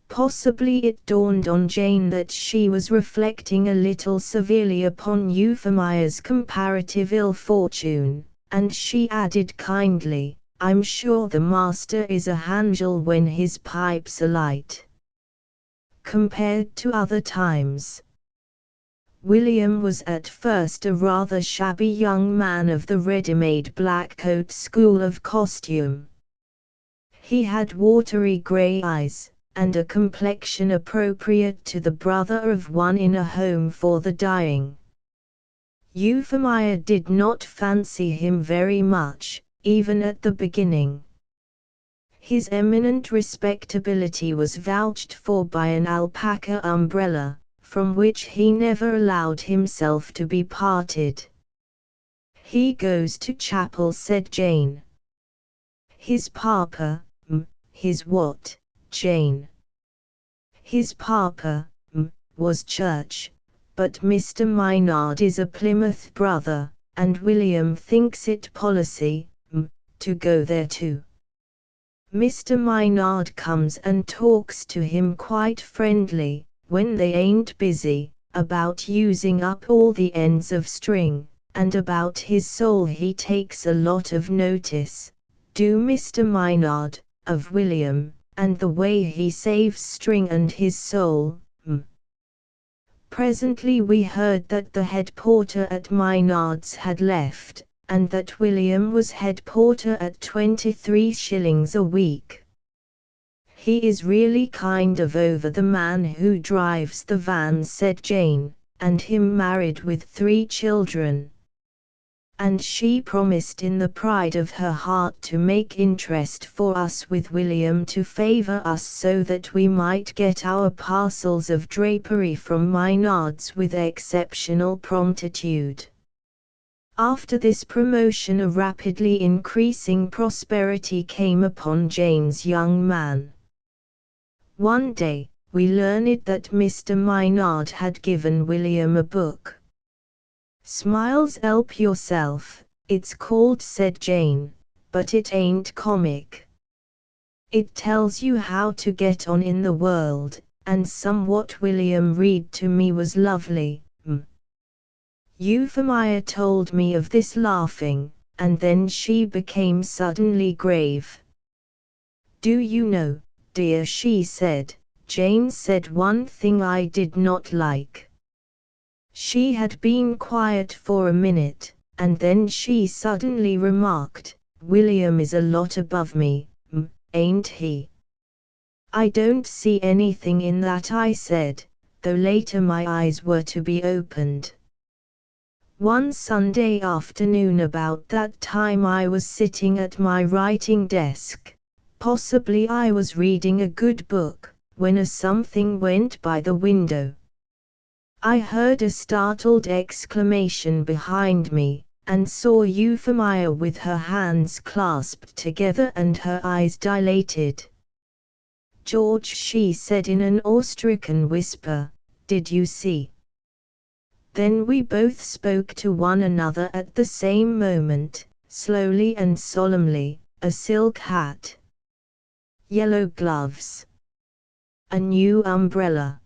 Possibly it dawned on Jane that she was reflecting a little severely upon Euphemia's comparative ill fortune, and she added kindly, "I'm sure the master is a handful when his pipe's alight. Compared to other times." William was at first a rather shabby young man of the ready-made black coat school of costume. He had watery grey eyes, and a complexion appropriate to the brother of one in a home for the dying. Euphemia did not fancy him very much, even at the beginning. His eminent respectability was vouched for by an alpaca umbrella, from which he never allowed himself to be parted. "He goes to chapel," said Jane. "His papa, his what, Jane?" "His papa, was church, but Mr. Maynard is a Plymouth Brother, and William thinks it policy, to go there too. Mr. Maynard comes and talks to him quite friendly, when they ain't busy, about using up all the ends of string, and about his soul he takes a lot of notice, do Mr. Maynard, of William, and the way he saves string and his soul." Presently we heard that the head porter at Maynard's had left, and that William was head porter at 23 shillings a week. "He is really kind of over the man who drives the van," said Jane, "and him married with 3 children." And she promised in the pride of her heart to make interest for us with William to favor us so that we might get our parcels of drapery from Maynard's with exceptional promptitude. After this promotion a rapidly increasing prosperity came upon Jane's young man. One day, we learned that Mr. Maynard had given William a book. "Smiles, help yourself, it's called," said Jane, "but it ain't comic. It tells you how to get on in the world, and somewhat William read to me was lovely." Euphemia told me of this laughing, and then she became suddenly grave. "Do you know, dear," she said, "Jane said one thing I did not like." She had been quiet for a minute, and then she suddenly remarked, "William is a lot above me, ain't he?" "I don't see anything in that," I said, though later my eyes were to be opened. One Sunday afternoon about that time I was sitting at my writing desk, possibly I was reading a good book, when a something went by the window. I heard a startled exclamation behind me, and saw Euphemia with her hands clasped together and her eyes dilated. "George," she said in an awe-stricken whisper, "did you see?" Then we both spoke to one another at the same moment, slowly and solemnly, "A silk hat. Yellow gloves. A new umbrella."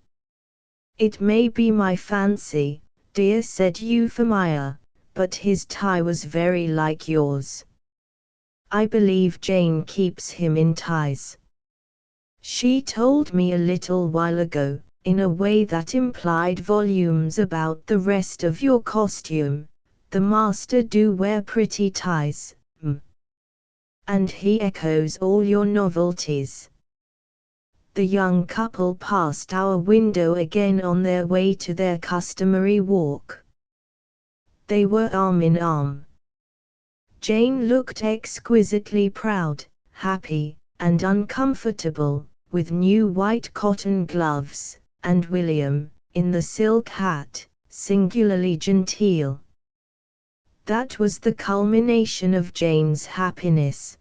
"It may be my fancy, dear," said Euphemia, "but his tie was very like yours. I believe Jane keeps him in ties. She told me a little while ago, in a way that implied volumes about the rest of your costume, the master do wear pretty ties, and he echoes all your novelties." The young couple passed our window again on their way to their customary walk. They were arm in arm. Jane looked exquisitely proud, happy, and uncomfortable, with new white cotton gloves, and William, in the silk hat, singularly genteel. That was the culmination of Jane's happiness.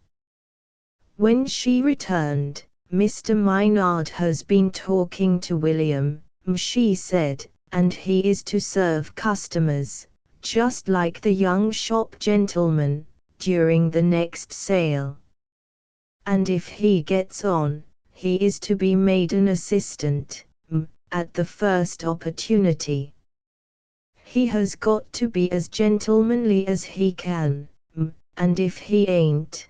When she returned, "Mr. Maynard has been talking to William," she said, "and he is to serve customers, just like the young shop gentleman, during the next sale. And if he gets on, he is to be made an assistant, at the first opportunity. He has got to be as gentlemanly as he can, and if he ain't,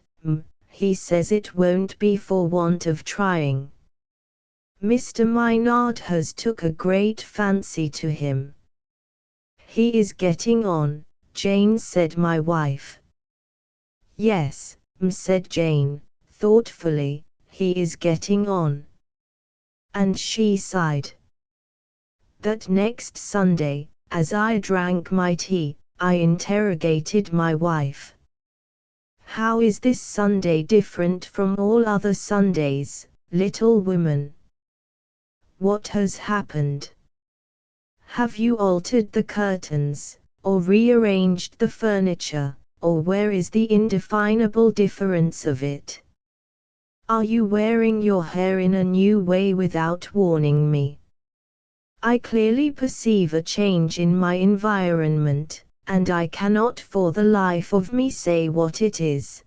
he says it won't be for want of trying. Mr. Maynard has took a great fancy to him." "He is getting on," Jane said, my wife. "Yes," said Jane, thoughtfully, "he is getting on." And she sighed. That next Sunday, as I drank my tea, I interrogated my wife. "How is this Sunday different from all other Sundays, little woman? What has happened? Have you altered the curtains, or rearranged the furniture, or where is the indefinable difference of it? Are you wearing your hair in a new way without warning me? I clearly perceive a change in my environment, and I cannot for the life of me say what it is."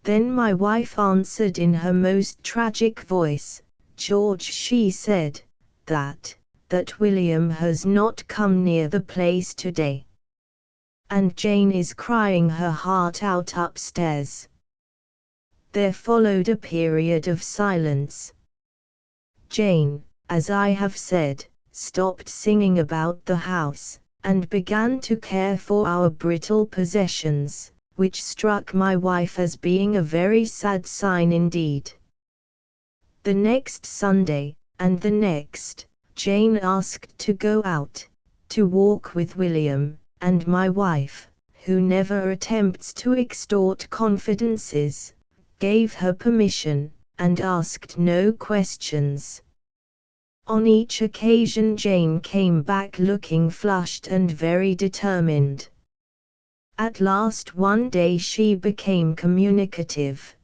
Then my wife answered in her most tragic voice, "George," she said, that William has not come near the place today. And Jane is crying her heart out upstairs." There followed a period of silence. Jane, as I have said, stopped singing about the house, and began to care for our brittle possessions, which struck my wife as being a very sad sign indeed. The next Sunday, and the next, Jane asked to go out, to walk with William, and my wife, who never attempts to extort confidences, gave her permission, and asked no questions. On each occasion Jane came back looking flushed and very determined. At last one day she became communicative.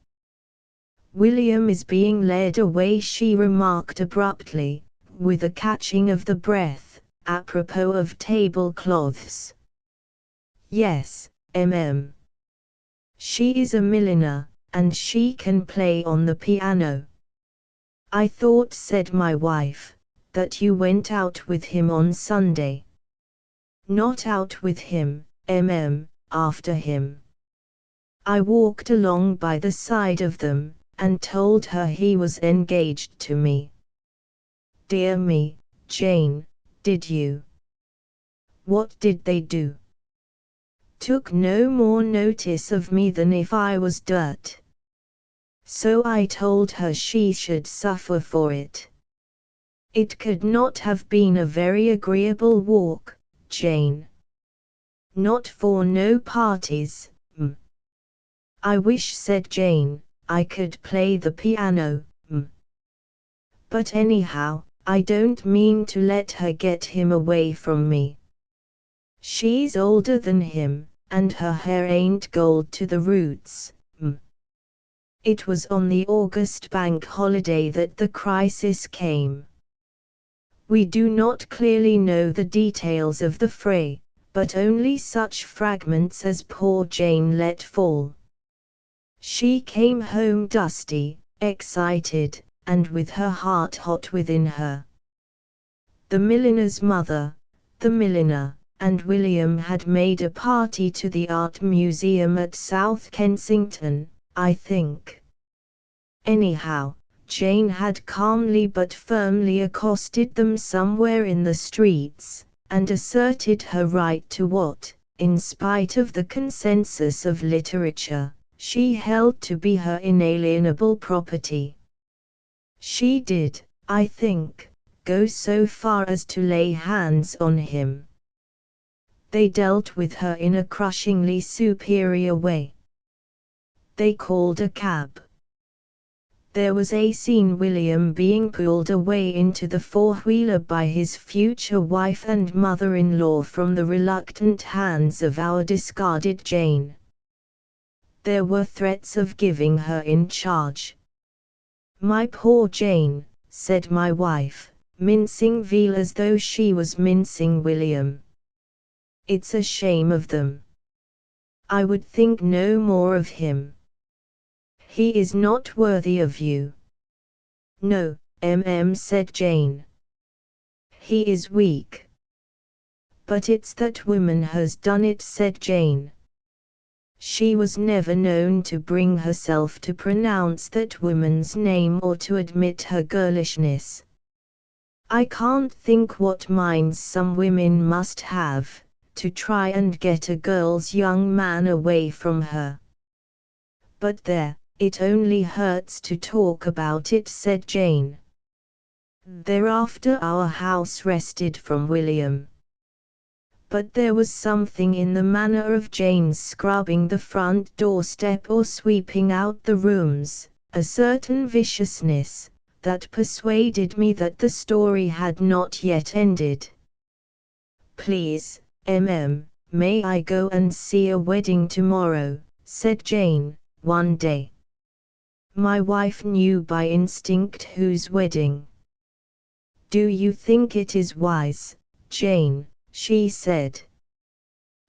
"William is being led away," she remarked abruptly, with a catching of the breath, apropos of tablecloths. "Yes, She is a milliner, and she can play on the piano." "I thought," said my wife, "that you went out with him on Sunday." "Not out with him, after him. I walked along by the side of them, and told her he was engaged to me." "Dear me, Jane, did you? What did they do?" "Took no more notice of me than if I was dirt. So I told her she should suffer for it. It could not have been a very agreeable walk, Jane. Not for no parties, I wish," said Jane, "I could play the piano, But anyhow, I don't mean to let her get him away from me. She's older than him, and her hair ain't gold to the roots, It was on the August bank holiday that the crisis came. We do not clearly know the details of the fray, but only such fragments as poor Jane let fall. She came home dusty, excited, and with her heart hot within her. The milliner's mother, the milliner, and William had made a party to the Art Museum at South Kensington, I think. Anyhow, Jane had calmly but firmly accosted them somewhere in the streets, and asserted her right to what, in spite of the consensus of literature, she held to be her inalienable property. She did, I think, go so far as to lay hands on him. They dealt with her in a crushingly superior way. They called a cab. There was a scene: William being pulled away into the four-wheeler by his future wife and mother-in-law from the reluctant hands of our discarded Jane. There were threats of giving her in charge. "My poor Jane," said my wife, mincing veal as though she was mincing William. "It's a shame of them. I would think no more of him. He is not worthy of you." "No, said Jane. He is weak." "But it's that woman has done it," said Jane. She was never known to bring herself to pronounce that woman's name or to admit her girlishness. "I can't think what minds some women must have, to try and get a girl's young man away from her. But there, it only hurts to talk about it," said Jane. Thereafter our house rested from William. But there was something in the manner of Jane's scrubbing the front doorstep or sweeping out the rooms, a certain viciousness, that persuaded me that the story had not yet ended. "Please, may I go and see a wedding tomorrow?" said Jane, one day. My wife knew by instinct whose wedding. "Do you think it is wise, Jane?" she said.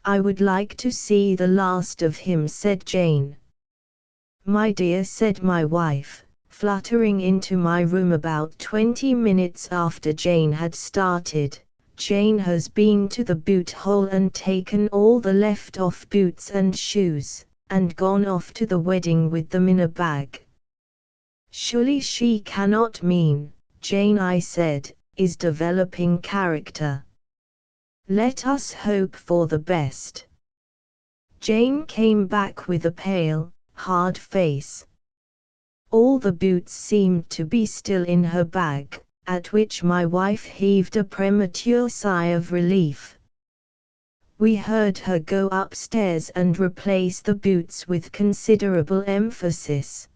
"I would like to see the last of him," said Jane. "My dear," said my wife, fluttering into my room about 20 minutes after Jane had started, "Jane has been to the boot hole and taken all the left-off boots and shoes, and gone off to the wedding with them in a bag." "Surely she cannot mean, Jane," I said, "is developing character. Let us hope for the best." Jane came back with a pale, hard face. All the boots seemed to be still in her bag, at which my wife heaved a premature sigh of relief. We heard her go upstairs and replace the boots with considerable emphasis.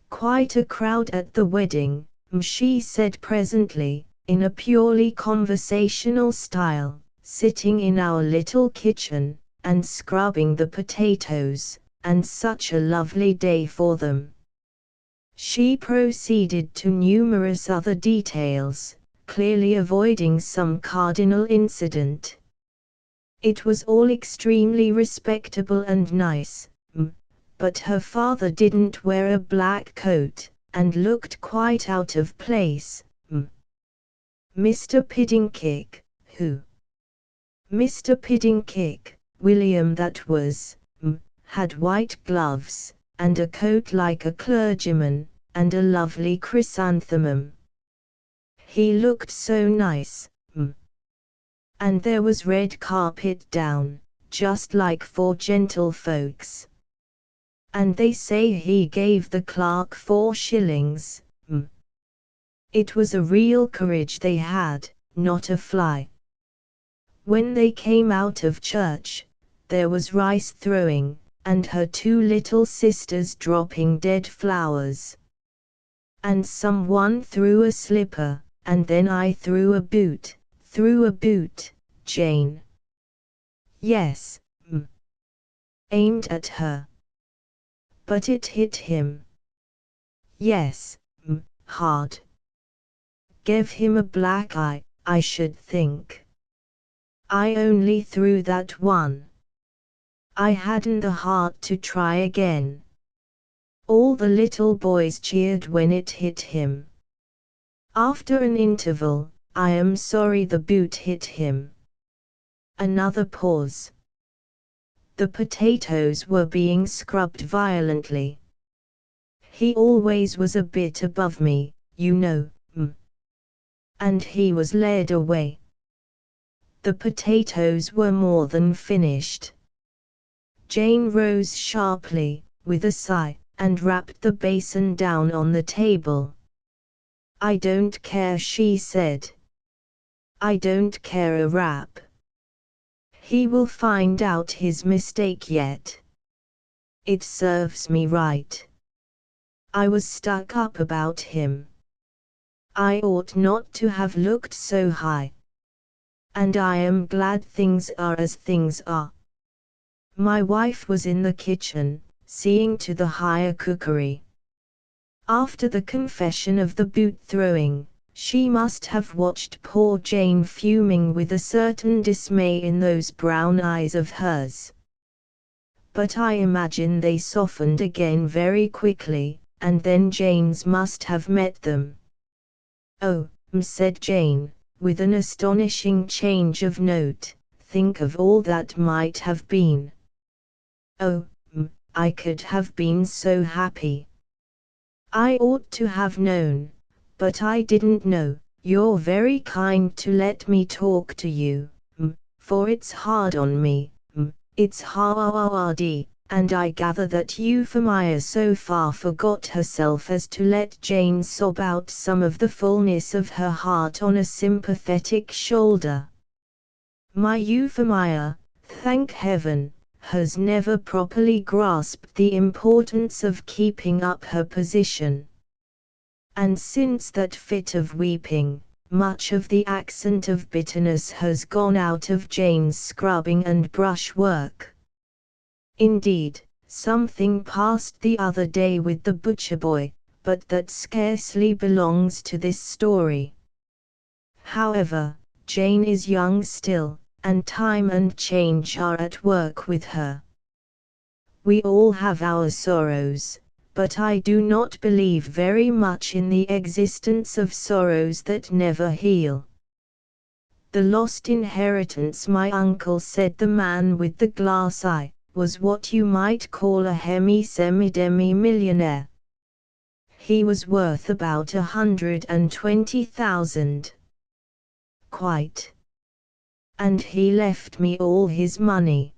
"Quite a crowd at the wedding," she said presently, in a purely conversational style, "sitting in our little kitchen, and scrubbing the potatoes, and such a lovely day for them." She proceeded to numerous other details, clearly avoiding some cardinal incident. It was all extremely respectable and nice, but her father didn't wear a black coat, and looked quite out of place. Mr. Piddingkick, who? Mr. Piddingkick, William that was, had white gloves, and a coat like a clergyman, and a lovely chrysanthemum. He looked so nice, and there was red carpet down, just like for gentlefolks. And they say he gave the clerk 4 shillings. It was a real courage they had, not a fly. When they came out of church, there was rice throwing, and her 2 little sisters dropping dead flowers. And someone threw a slipper, and then I threw a boot, Jane. Yes, aimed at her. But it hit him. Yes, hard. Gave him a black eye, I should think. I only threw that one. I hadn't the heart to try again. All the little boys cheered when it hit him. After an interval, "I am sorry the boot hit him." Another pause. The potatoes were being scrubbed violently. He always was a bit above me, you know, and he was led away. The potatoes were more than finished. Jane rose sharply, with a sigh, and rapped the basin down on the table. "I don't care," she said. "I don't care a rap. He will find out his mistake yet. it serves me right. I was stuck up about him. I ought not to have looked so high. And I am glad things are as things are. My wife was in the kitchen, seeing to the higher cookery. After the confession of the boot throwing, she must have watched poor Jane fuming with a certain dismay in those brown eyes of hers. But I imagine they softened again very quickly, and then Jane's must have met them. "Oh," said Jane, with an astonishing change of note, "think of all that might have been. Oh, I could have been so happy. I ought to have known, but I didn't know. You're very kind to let me talk to you, for it's hard on me, it's hard, and I gather that Euphemia so far forgot herself as to let Jane sob out some of the fullness of her heart on a sympathetic shoulder. My Euphemia, thank heaven, has never properly grasped the importance of keeping up her position. And since that fit of weeping, much of the accent of bitterness has gone out of Jane's scrubbing and brush work. Indeed, something passed the other day with the butcher boy, but that scarcely belongs to this story. However, Jane is young still, and time and change are at work with her. We all have our sorrows, but I do not believe very much in the existence of sorrows that never heal. The lost inheritance, my uncle said, the man with the glass eye, was what you might call a semi-demi millionaire. He was worth about 120,000. Quite. And he left me all his money.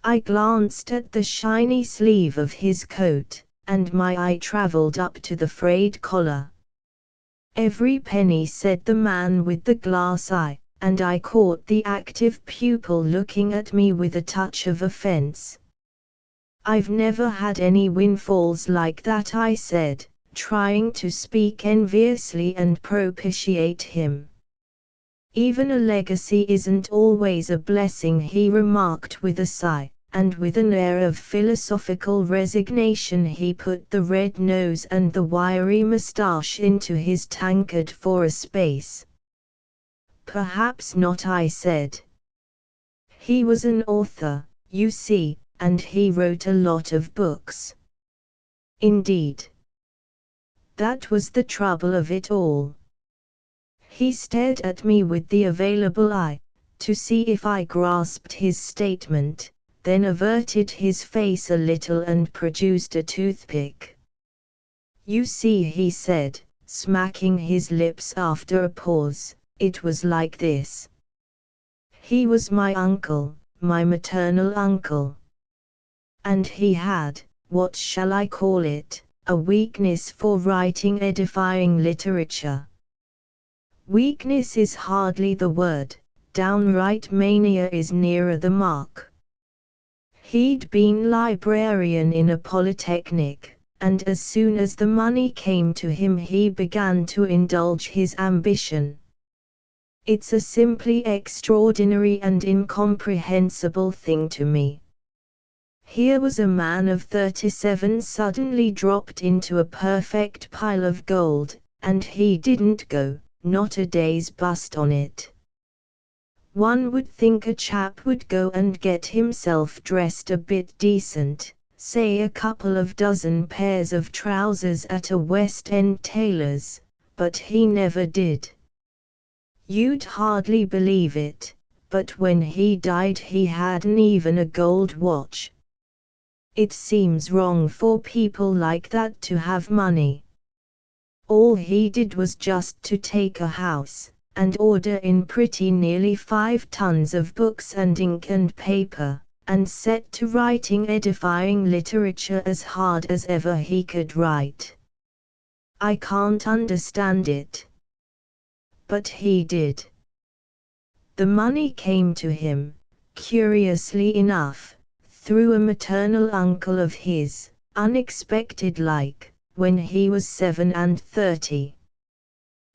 I glanced at the shiny sleeve of his coat, and my eye travelled up to the frayed collar. Every penny, said the man with the glass eye, and I caught the active pupil looking at me with a touch of offence. I've never had any windfalls like that, I said, trying to speak enviously and propitiate him. Even a legacy isn't always a blessing, he remarked with a sigh, and with an air of philosophical resignation he put the red nose and the wiry moustache into his tankard for a space. Perhaps not, I said. He was an author, you see, and he wrote a lot of books. Indeed. That was the trouble of it all. He stared at me with the available eye, to see if I grasped his statement, then averted his face a little and produced a toothpick. You see, he said, smacking his lips after a pause, it was like this. He was my uncle, my maternal uncle. And he had, what shall I call it, a weakness for writing edifying literature. Weakness is hardly the word, downright mania is nearer the mark. He'd been librarian in a polytechnic, and as soon as the money came to him he began to indulge his ambition. It's a simply extraordinary and incomprehensible thing to me. Here was a man of 37 suddenly dropped into a perfect pile of gold, and he didn't go, not a day's bust on it. One would think a chap would go and get himself dressed a bit decent, say a couple of dozen pairs of trousers at a West End tailor's, but he never did. You'd hardly believe it, but when he died he hadn't even a gold watch. It seems wrong for people like that to have money. All he did was just to take a house, and order in pretty nearly 5 tons of books and ink and paper, and set to writing edifying literature as hard as ever he could write. I can't understand it. But he did. The money came to him, curiously enough, through a maternal uncle of his, unexpected like, when he was 37.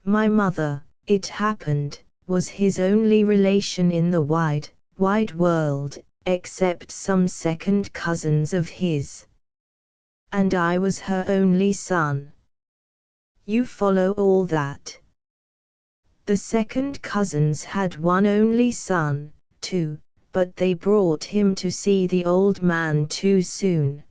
My mother, it happened, was his only relation in the wide, wide world, except some second cousins of his. And I was her only son. You follow all that? The second cousins had one only son, too, but they brought him to see the old man too soon.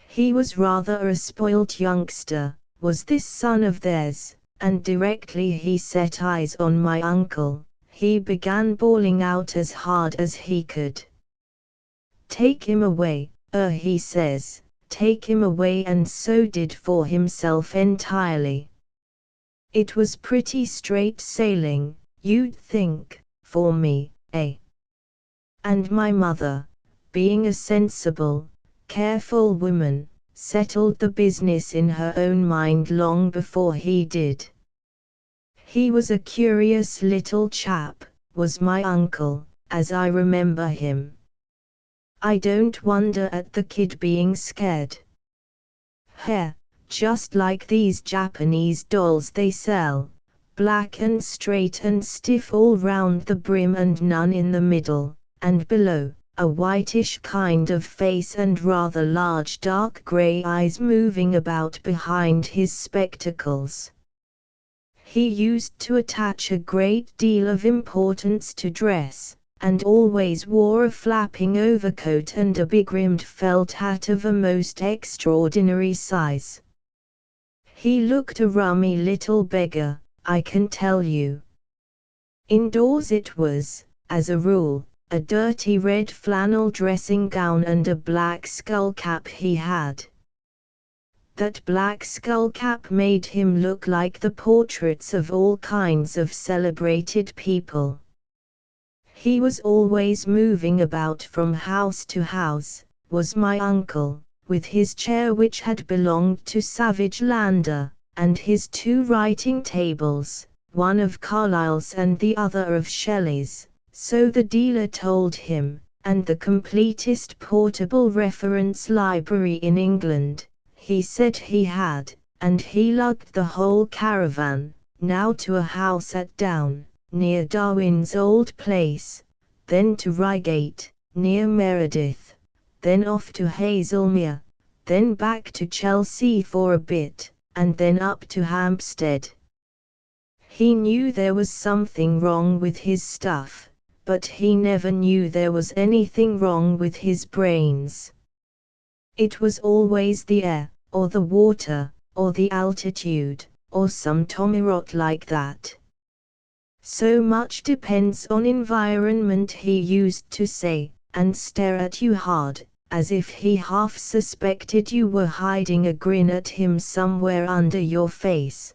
He was rather a spoilt youngster, was this son of theirs, and directly he set eyes on my uncle, he began bawling out as hard as he could. Take him away, he says, take him away, and so did for himself entirely. It was pretty straight sailing, you'd think, for me, eh? And my mother, being a sensible, careful woman, settled the business in her own mind long before he did. He was a curious little chap, was my uncle, as I remember him. I don't wonder at the kid being scared. Hair, just like these Japanese dolls they sell, black and straight and stiff all round the brim and none in the middle, and below, a whitish kind of face and rather large dark grey eyes moving about behind his spectacles. He used to attach a great deal of importance to dress, and always wore a flapping overcoat and a big-rimmed felt hat of a most extraordinary size. He looked a rummy little beggar, I can tell you. Indoors it was, as a rule, a dirty red flannel dressing gown and a black skull cap he had. That black skull cap made him look like the portraits of all kinds of celebrated people. He was always moving about from house to house, was my uncle, with his chair which had belonged to Savage Landor, and his two writing tables, one of Carlyle's and the other of Shelley's, so the dealer told him, and the completest portable reference library in England, he said he had, and he lugged the whole caravan, now to a house at Down, near Darwin's old place, then to Reigate, near Meredith, then off to Haslemere, then back to Chelsea for a bit, and then up to Hampstead. He knew there was something wrong with his stuff, but he never knew there was anything wrong with his brains. It was always the air, or the water, or the altitude, or some tommyrot like that. So much depends on environment, he used to say, and stare at you hard, as if he half suspected you were hiding a grin at him somewhere under your face.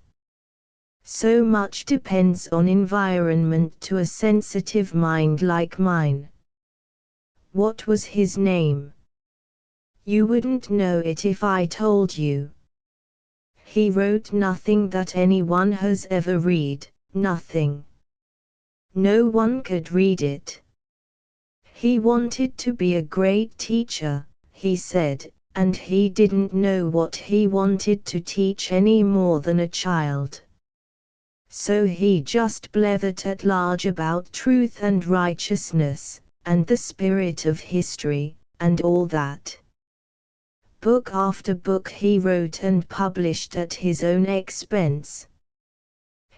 So much depends on environment to a sensitive mind like mine. What was his name? You wouldn't know it if I told you. He wrote nothing that anyone has ever read, nothing. No one could read it. He wanted to be a great teacher, he said, and he didn't know what he wanted to teach any more than a child. So he just blethered at large about truth and righteousness, and the spirit of history, and all that. Book after book he wrote and published at his own expense.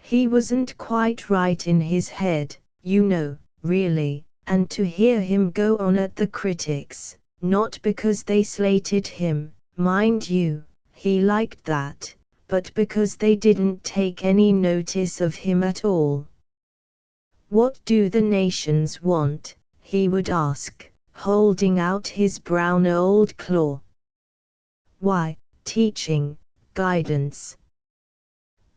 He wasn't quite right in his head, you know, really, and to hear him go on at the critics, not because they slated him, mind you, he liked that, but because they didn't take any notice of him at all. What do the nations want? He would ask, holding out his brown old claw. Why, teaching, guidance.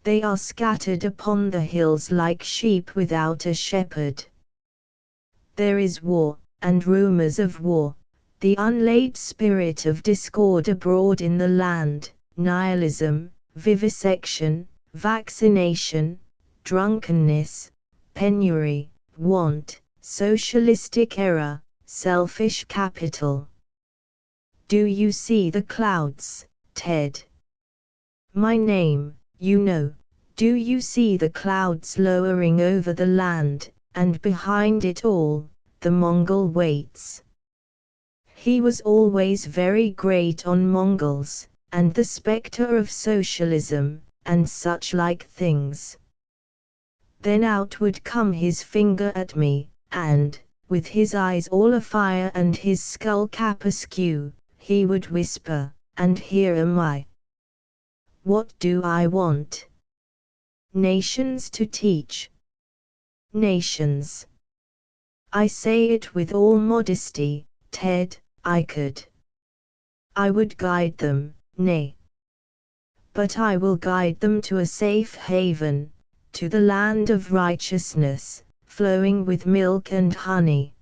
They are scattered upon the hills like sheep without a shepherd. There is war, and rumors of war, the unlaid spirit of discord abroad in the land, nihilism, vivisection, vaccination, drunkenness, penury, want, socialistic error, selfish capital. Do you see the clouds, Ted? My name, you know. Do you see the clouds lowering over the land, and behind it all, the Mongol waits? He was always very great on Mongols, and the spectre of socialism, and such like things. Then out would come his finger at me, and, with his eyes all afire and his skull cap askew, he would whisper, and here am I. What do I want? Nations to teach. Nations. I say it with all modesty, Ted, I could. I would guide them, nay. But I will guide them to a safe haven, to the land of righteousness, flowing with milk and honey.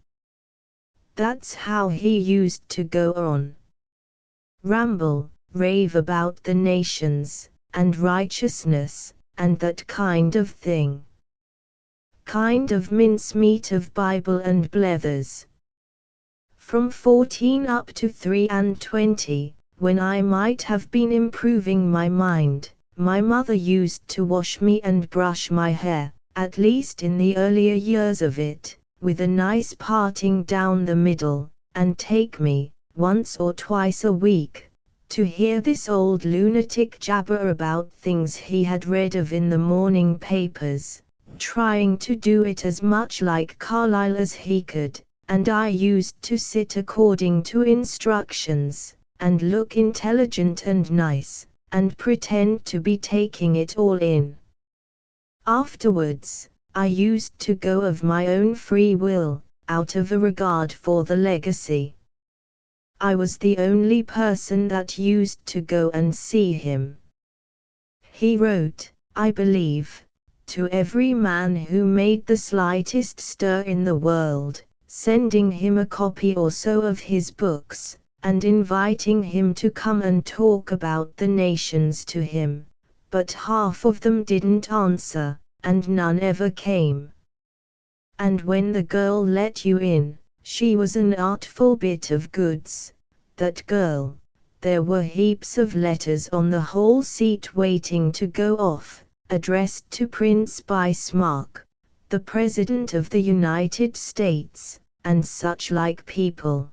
That's how he used to go on. Ramble, rave about the nations, and righteousness, and that kind of thing. Kind of mincemeat of Bible and blethers. From 14 up to 23, when I might have been improving my mind, my mother used to wash me and brush my hair, at least in the earlier years of it, with a nice parting down the middle, and take me, once or twice a week, to hear this old lunatic jabber about things he had read of in the morning papers, trying to do it as much like Carlyle as he could, and I used to sit according to instructions, and look intelligent and nice, and pretend to be taking it all in. Afterwards, I used to go of my own free will, out of a regard for the legacy. I was the only person that used to go and see him. He wrote, I believe, to every man who made the slightest stir in the world, sending him a copy or so of his books, and inviting him to come and talk about the nations to him, but half of them didn't answer, and none ever came. And when the girl let you in, she was an artful bit of goods, that girl. There were heaps of letters on the whole seat waiting to go off, addressed to Prince Bismarck, the President of the United States, and such like people.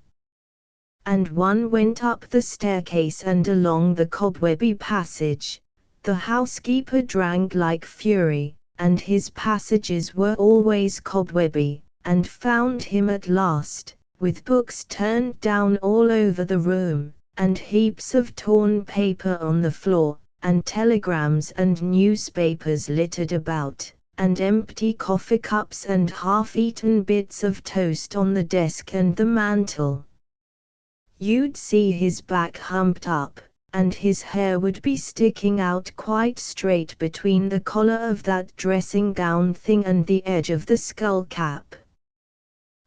And one went up the staircase and along the cobwebby passage. The housekeeper drank like fury, and his passages were always cobwebby, and found him at last, with books turned down all over the room, and heaps of torn paper on the floor, and telegrams and newspapers littered about, and empty coffee cups and half-eaten bits of toast on the desk and the mantel. You'd see his back humped up, and his hair would be sticking out quite straight between the collar of that dressing gown thing and the edge of the skull cap.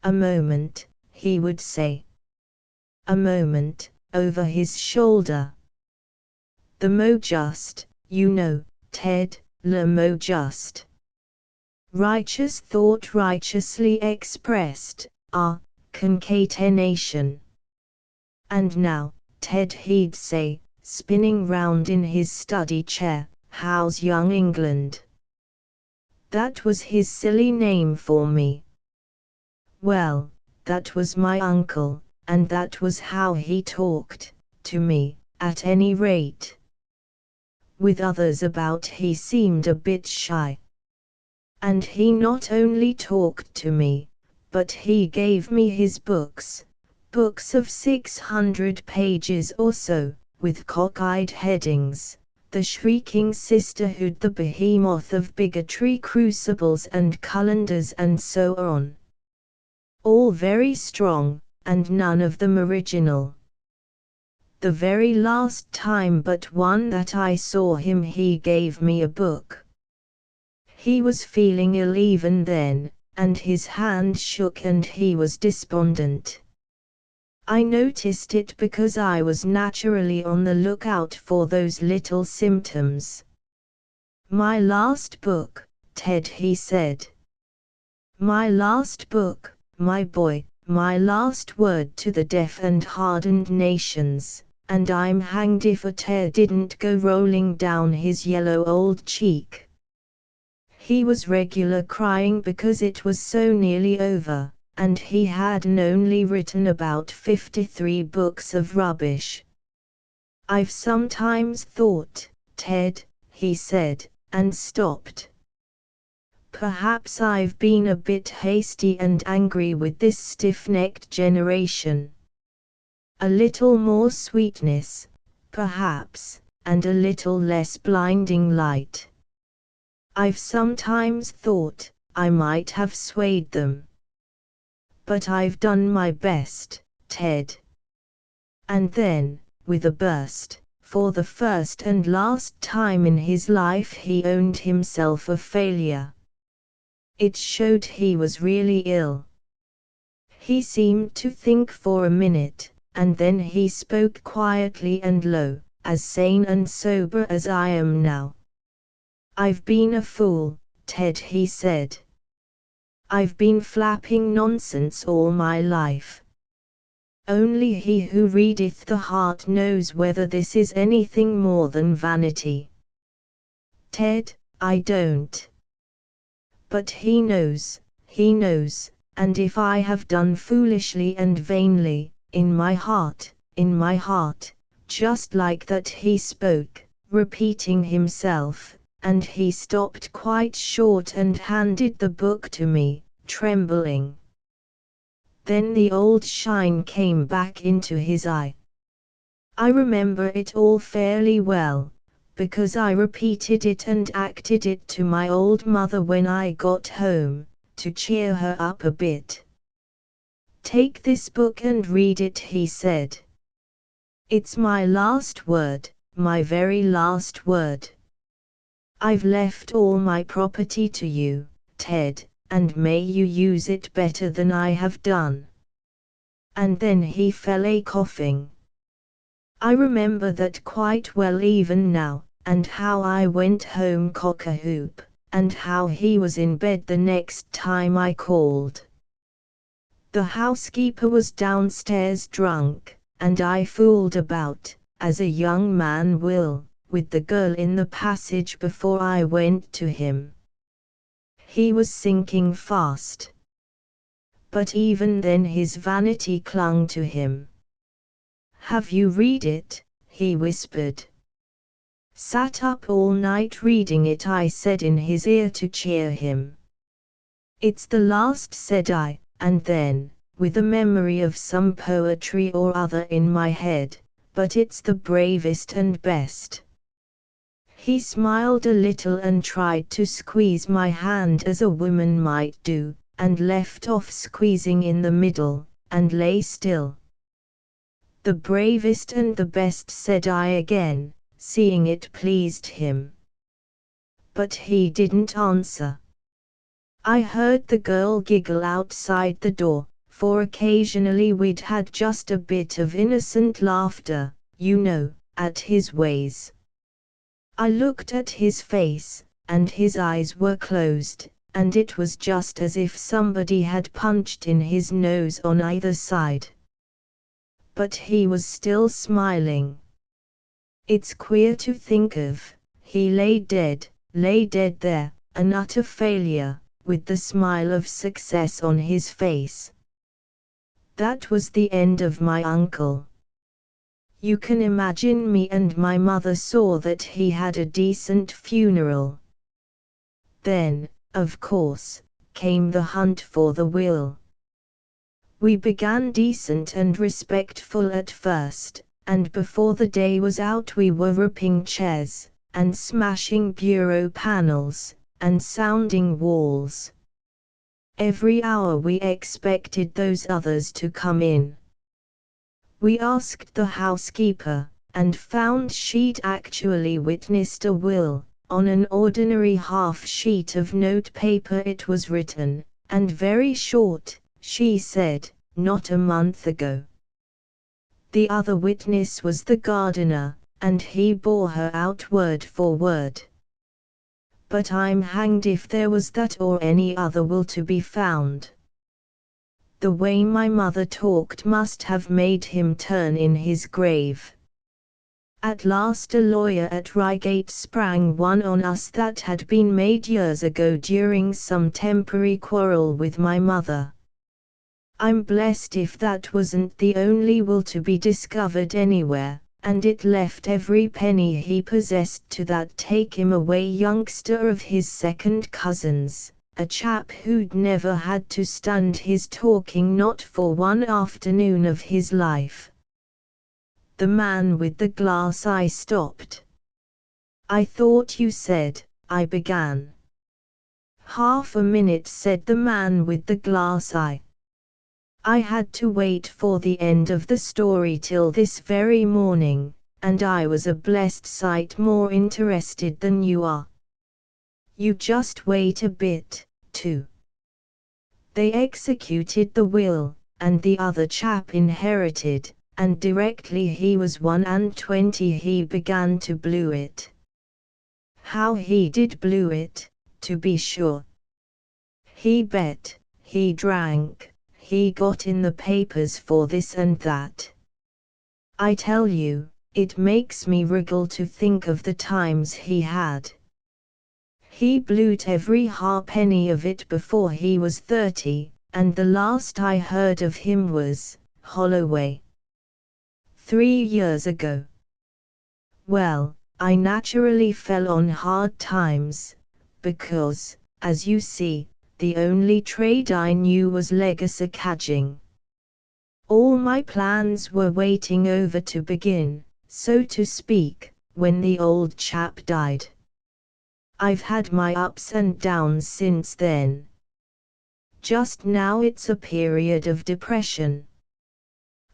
A moment, he would say. A moment, over his shoulder. The mot juste, you know, Ted, le mot juste. Righteous thought righteously expressed, concatenation. And now, Ted, he'd say, spinning round in his study chair, how's young England? That was his silly name for me. Well, that was my uncle, and that was how he talked, to me, at any rate. With others about he seemed a bit shy. And he not only talked to me, but he gave me his books of 600 pages or so, with cockeyed headings, The Shrieking Sisterhood, The Behemoth of Bigotry, Crucibles and Calendars, and so on. All very strong, and none of them original. The very last time but one that I saw him he gave me a book. He was feeling ill even then, and his hand shook and he was despondent. I noticed it because I was naturally on the lookout for those little symptoms. My last book, Ted, he said. My last book, my boy, my last word to the deaf and hardened nations, and I'm hanged if a tear didn't go rolling down his yellow old cheek. He was regular crying because it was so nearly over, and he hadn't only written about 53 books of rubbish. I've sometimes thought, Ted, he said, and stopped. Perhaps I've been a bit hasty and angry with this stiff-necked generation. A little more sweetness, perhaps, and a little less blinding light. I've sometimes thought I might have swayed them. But I've done my best, Ted. And then, with a burst, for the first and last time in his life he owned himself a failure. It showed he was really ill. He seemed to think for a minute, and then he spoke quietly and low, as sane and sober as I am now. I've been a fool, Ted, he said. I've been flapping nonsense all my life. Only he who readeth the heart knows whether this is anything more than vanity. Ted, I don't. But he knows, and if I have done foolishly and vainly, in my heart, just like that he spoke, repeating himself, and he stopped quite short and handed the book to me, trembling. Then the old shine came back into his eye. I remember it all fairly well, because I repeated it and acted it to my old mother when I got home, to cheer her up a bit. Take this book and read it, he said. It's my last word, my very last word. I've left all my property to you, Ted, and may you use it better than I have done. And then he fell a coughing. I remember that quite well even now, and how I went home cock-a-hoop, and how he was in bed the next time I called. The housekeeper was downstairs drunk, and I fooled about, as a young man will, with the girl in the passage before I went to him. He was sinking fast. But even then his vanity clung to him. Have you read it? He whispered. Sat up all night reading it, I said in his ear to cheer him. It's the last, said I, and then, with a memory of some poetry or other in my head, but it's the bravest and best. He smiled a little and tried to squeeze my hand as a woman might do, and left off squeezing in the middle, and lay still. The bravest and the best, said I again, seeing it pleased him. But he didn't answer. I heard the girl giggle outside the door, for occasionally we'd had just a bit of innocent laughter, you know, at his ways. I looked at his face, and his eyes were closed, and it was just as if somebody had punched in his nose on either side. But he was still smiling. It's queer to think of, he lay dead there, an utter failure, with the smile of success on his face. That was the end of my uncle. You can imagine me and my mother saw that he had a decent funeral. Then, of course, came the hunt for the will. We began decent and respectful at first, and before the day was out we were ripping chairs, and smashing bureau panels, and sounding walls. Every hour we expected those others to come in. We asked the housekeeper, and found she'd actually witnessed a will. On an ordinary half sheet of notepaper it was written, and very short, she said, not a month ago. The other witness was the gardener, and he bore her out word for word. But I'm hanged if there was that or any other will to be found. The way my mother talked must have made him turn in his grave. At last a lawyer at Reigate sprang one on us that had been made years ago during some temporary quarrel with my mother. I'm blessed if that wasn't the only will to be discovered anywhere, and it left every penny he possessed to that take-him-away youngster of his second cousin's, a chap who'd never had to stand his talking not for one afternoon of his life. The man with the glass eye stopped. "I thought you said," I began. "Half a minute," said the man with the glass eye. "I had to wait for the end of the story till this very morning, and I was a blessed sight more interested than you are. You just wait a bit, too. They executed the will, and the other chap inherited, and directly he was 21 he began to blew it. How he did blew it, to be sure. He bet, he drank, he got in the papers for this and that. I tell you, it makes me wriggle to think of the times he had. He blewed every halfpenny of it before he was 30, and the last I heard of him was Holloway. 3 years ago. Well, I naturally fell on hard times, because, as you see, the only trade I knew was legacy cadging. All my plans were waiting over to begin, so to speak, when the old chap died. I've had my ups and downs since then. Just now it's a period of depression.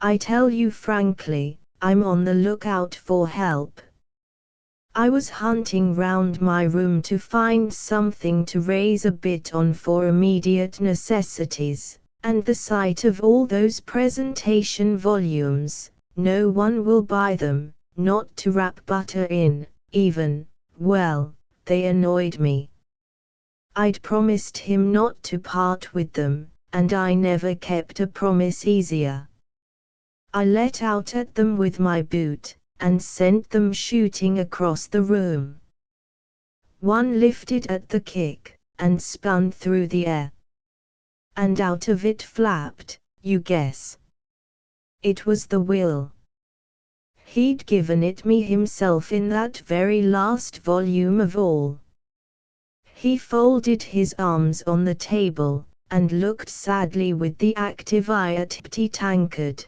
I tell you frankly, I'm on the lookout for help. I was hunting round my room to find something to raise a bit on for immediate necessities, and the sight of all those presentation volumes, no one will buy them, not to wrap butter in, even, well, they annoyed me. I'd promised him not to part with them, and I never kept a promise easier. I let out at them with my boot, and sent them shooting across the room. One lifted at the kick, and spun through the air. And out of it flapped, you guess. It was the will. He'd given it me himself in that very last volume of all. He folded his arms on the table, and looked sadly with the active eye at Petty Tankard.